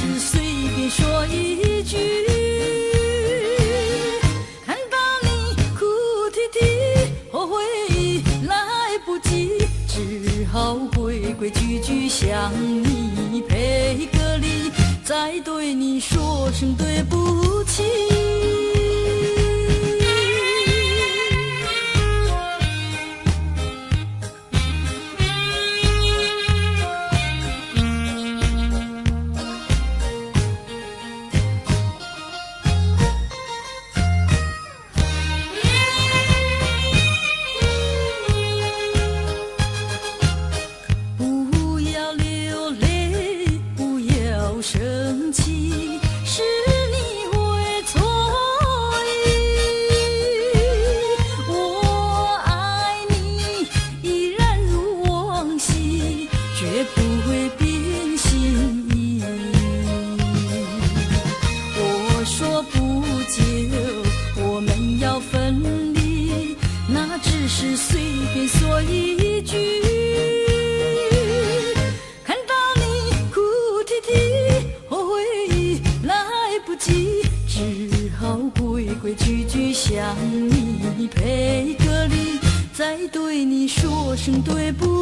S4: 是随便说一句，看到你哭啼啼，后悔来不及，只好规规矩矩向你赔个礼，再对你说声对不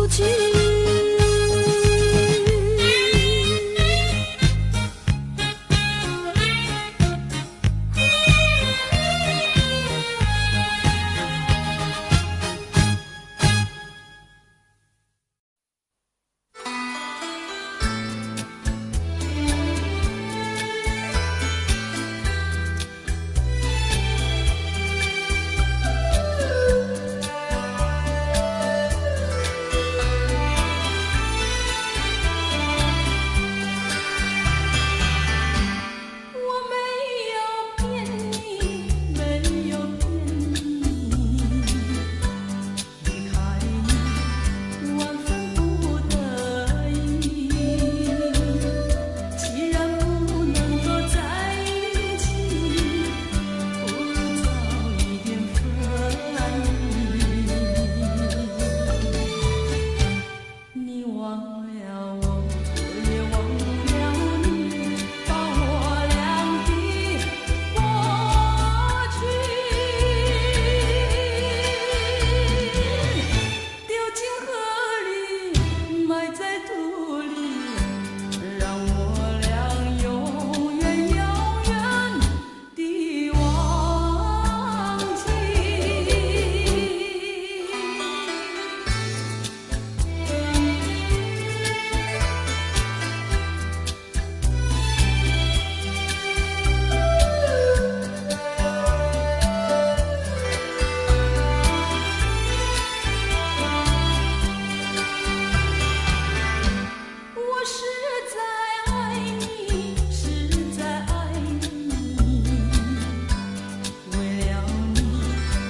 S4: 起。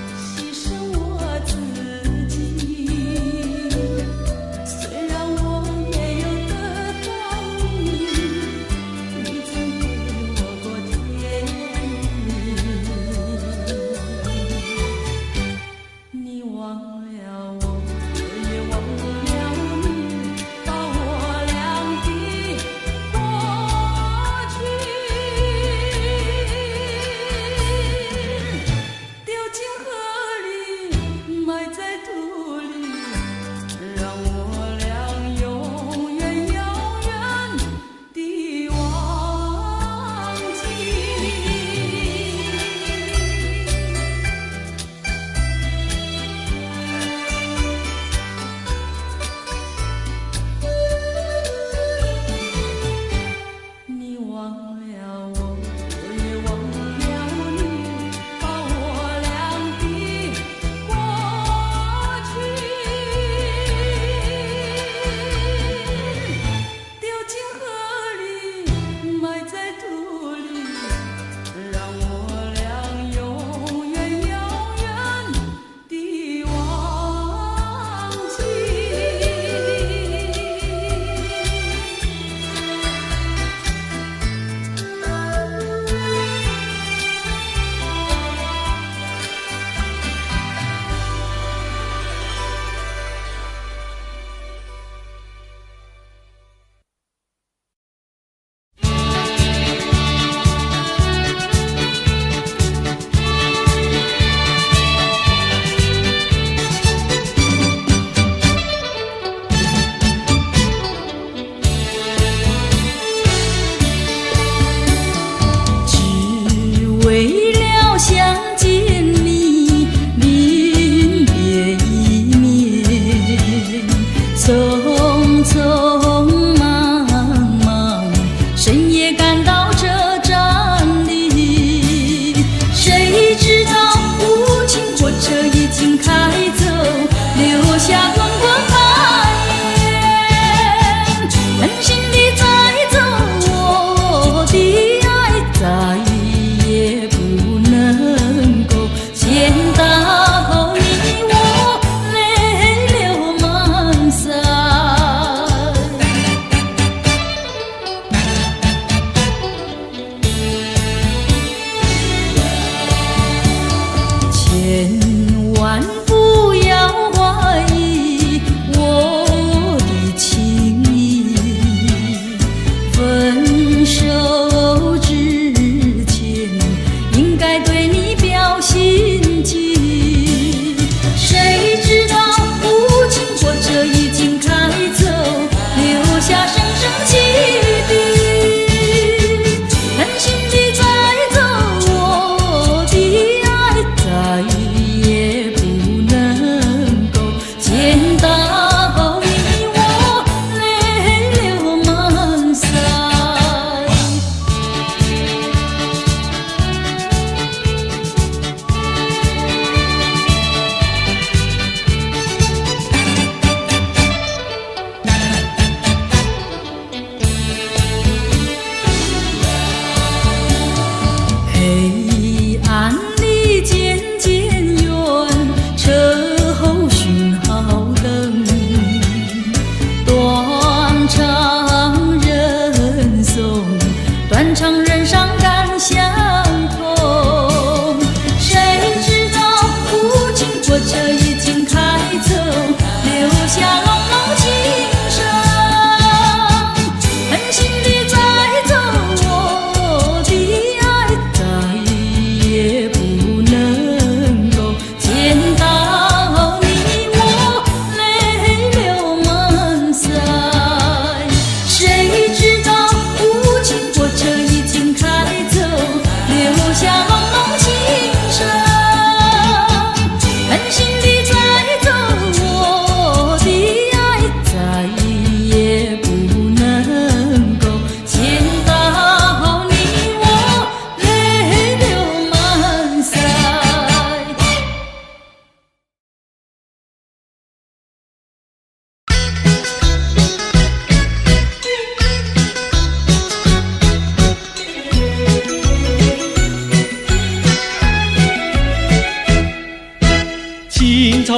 S4: 埋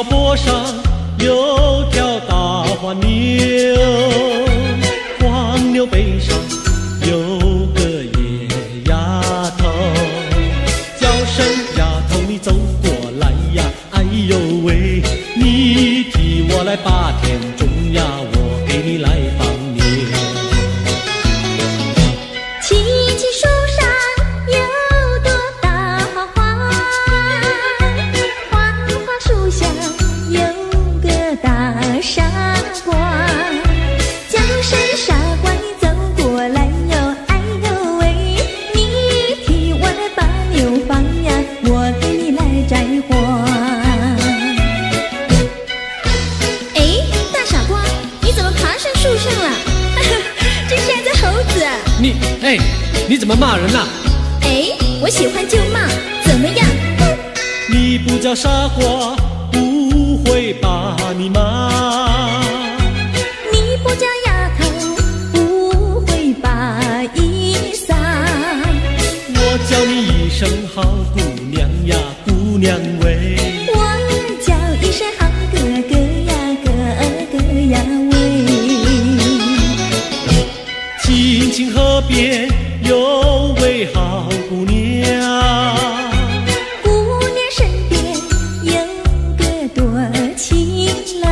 S5: 桥坡上有条大黄牛，黄牛背上有个野丫头，叫声丫头你走过来呀，哎呦喂，你替我来把田种呀，我给你来放牛。
S1: 青青树上有朵大花花，花花树下有个大傻瓜，叫声傻瓜你走过来哟，哎呦喂，你替我来把牛放呀，我给你来摘花。哎，大傻瓜，你怎么爬上树上了？这是只猴子。
S5: 你怎么骂人呐？
S1: 哎，我喜欢就骂，怎么样？
S5: 你不叫傻瓜，不会把你骂。
S1: 你不叫丫头，不会把衣撒。
S5: 我叫你一声好姑娘呀，姑娘喂。
S1: 我叫一声好哥哥呀，哥哥呀喂。
S5: 青青河边有位好姑娘，
S1: 姑娘身边有个多情郎，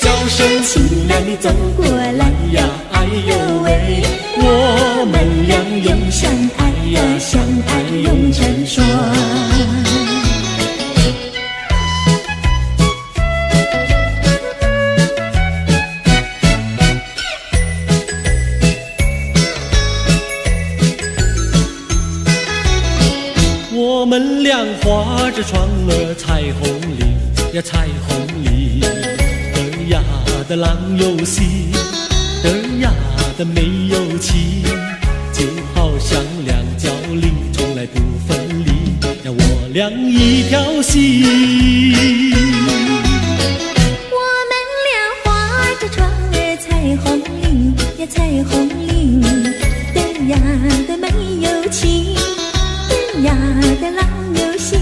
S5: 叫声亲娘你走过来呀，哎呦喂，我们俩永相爱呀，相爱永成双。我们俩画着船儿彩虹里呀，彩虹里嘚呀的郎有心，嘚呀的没有情，就好像两角铃从来不分离呀，我俩一条心。
S1: 我们俩画着船儿彩虹里呀，彩虹里嘚呀的没有情，嘚呀的郎有心，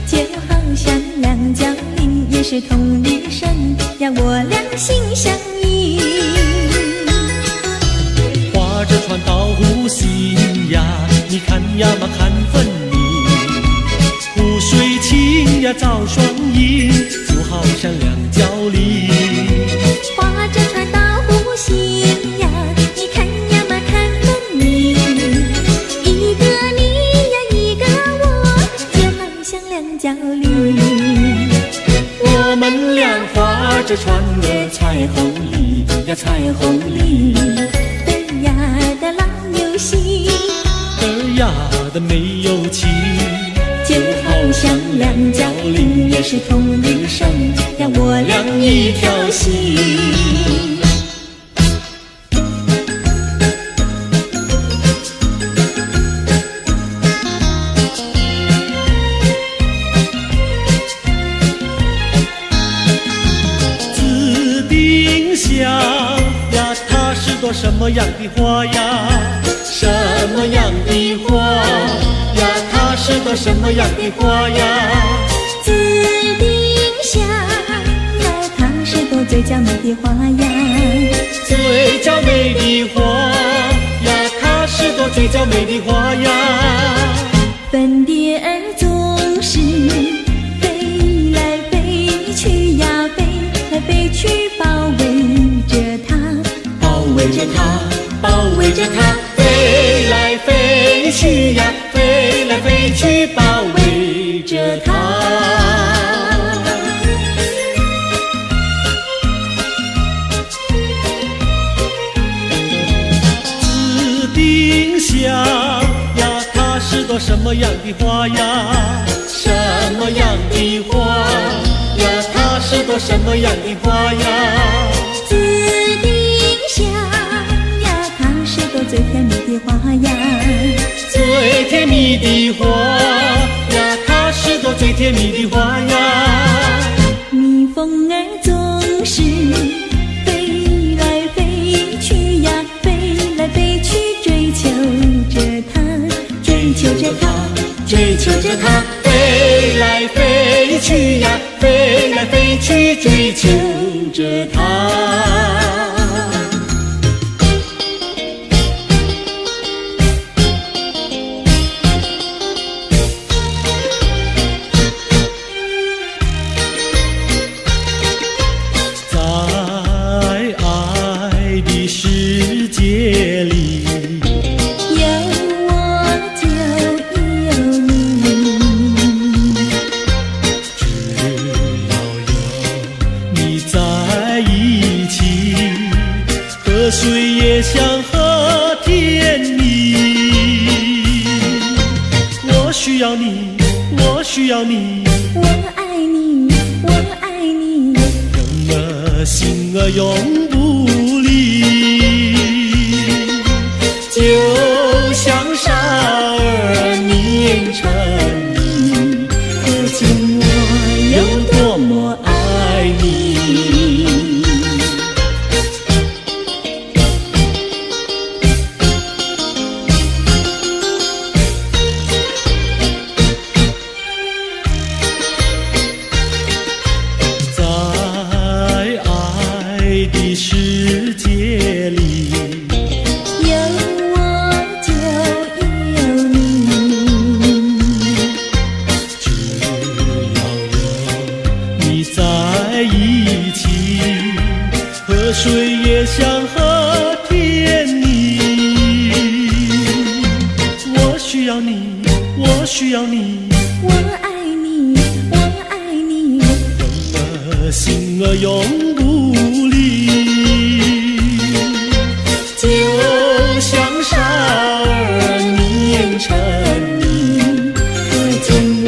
S1: 就好像两角铃也是同一声呀，我俩心相印。
S5: 划着船到湖心呀，你看呀嘛看分明，湖水清呀照双影，就好像两角铃。
S1: 划着船到湖心呀，你看呀嘛看分明，一个你呀一个我，就好像两角铃。
S5: 我们俩划着船儿彩虹里呀，彩虹里
S1: 嘚呀的郎有心，
S5: 嘚呀的没有情，
S1: 就好像两角铃也是同一声呀，我俩一条心。紫丁香呀，它是朵什么样的花呀？什么样的花呀？它是朵什么样的花呀？紫丁香呀，它是朵最娇美的花呀。
S5: 最娇美的花呀，它是朵最娇美的花呀。
S1: 粉蝶儿总是飞来飞去呀，飞来飞去包围着它，
S5: 包围着它，包围着它，飞来飞去呀，飞来飞去，包围着它。紫丁香呀，它是朵什么样的花呀？什么样的花呀？它是朵什么样的花呀？
S1: 紫丁香呀，它是朵最甜蜜的花呀。
S5: 最甜蜜的花呀，它是朵最甜蜜的花呀。
S1: 蜜蜂儿总是飞来飞去呀，飞来飞去追求着它，追求着它，
S5: 追求着它，飞来飞去呀，飞你去追求着它。水也香和甜蜜，我需要你，我需要你，
S1: 我爱你，我爱你，
S5: 人儿心儿永不离，就像傻儿黏成泥，
S1: 可见我有多么爱你。
S5: 世界里
S1: 有我就有你，
S5: 只要有你在一起，河水也香和甜蜜。我需要你，我需要你，
S1: 我爱你，我爱你，
S5: 人儿心儿永不离。就像傻儿黏成泥，
S1: 可见我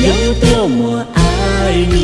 S1: 有多么爱你。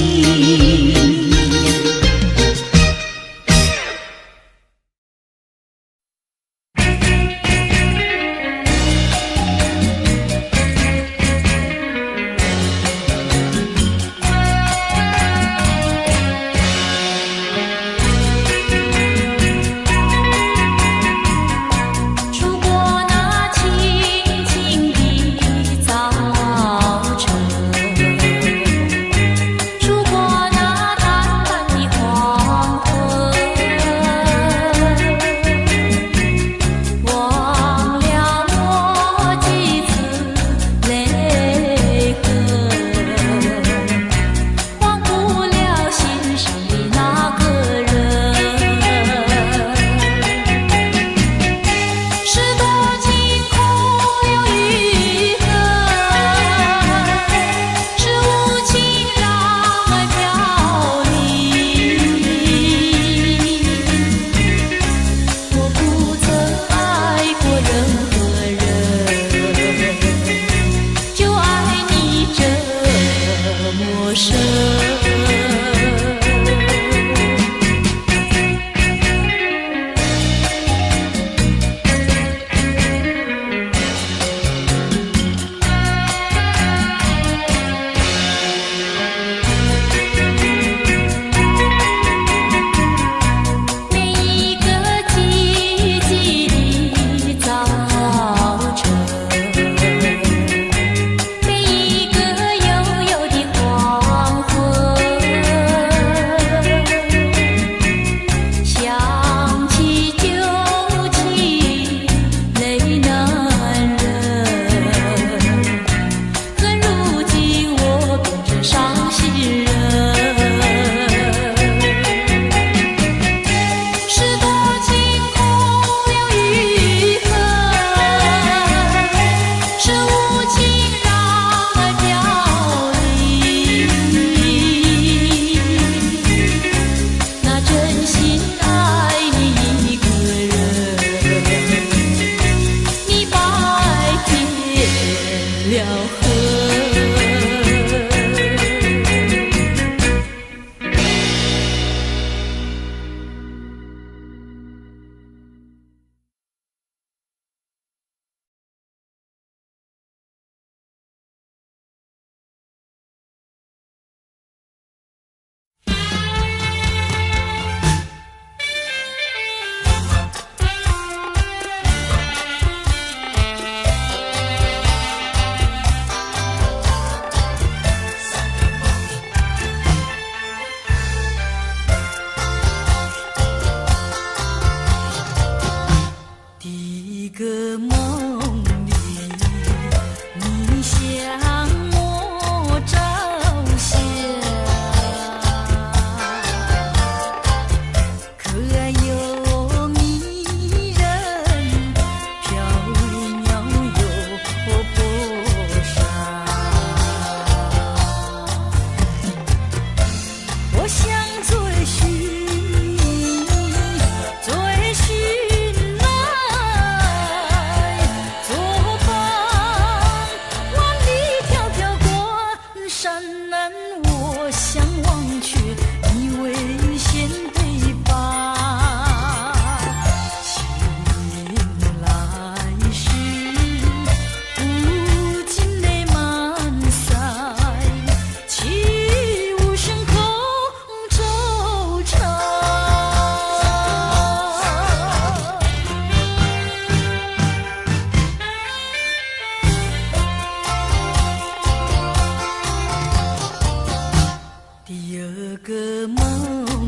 S4: 个梦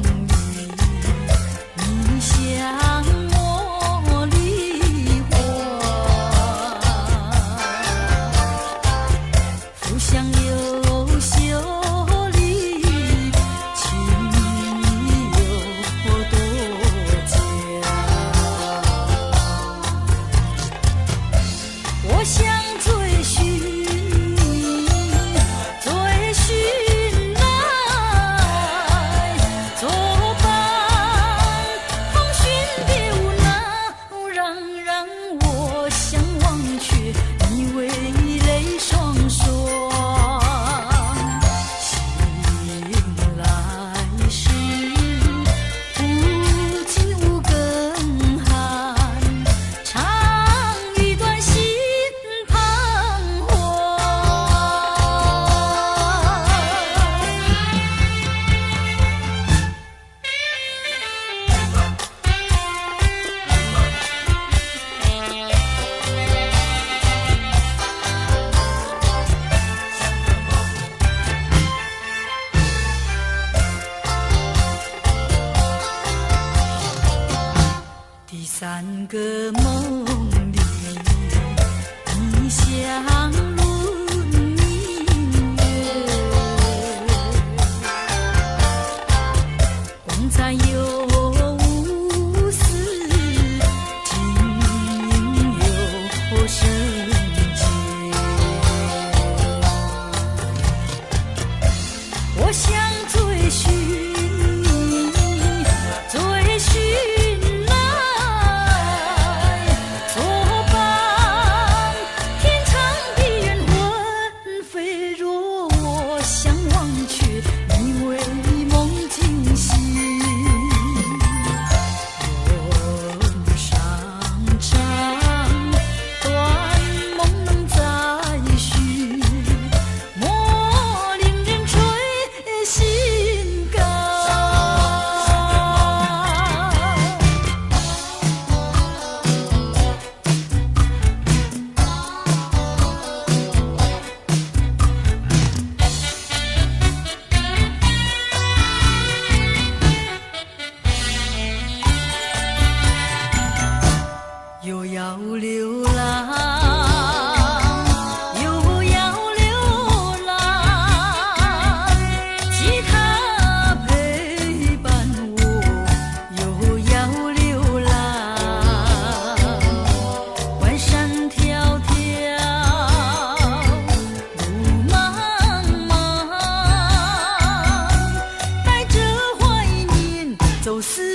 S4: 里，你向我梨花，浮香又秀丽，情有多佳。我想追寻。第三个梦里，你像轮明月，光彩又无私，情又深切。我想追寻，追寻。又要流浪，又要流浪，吉他陪伴我，又要流浪，关山迢迢，路茫茫，带着怀念走四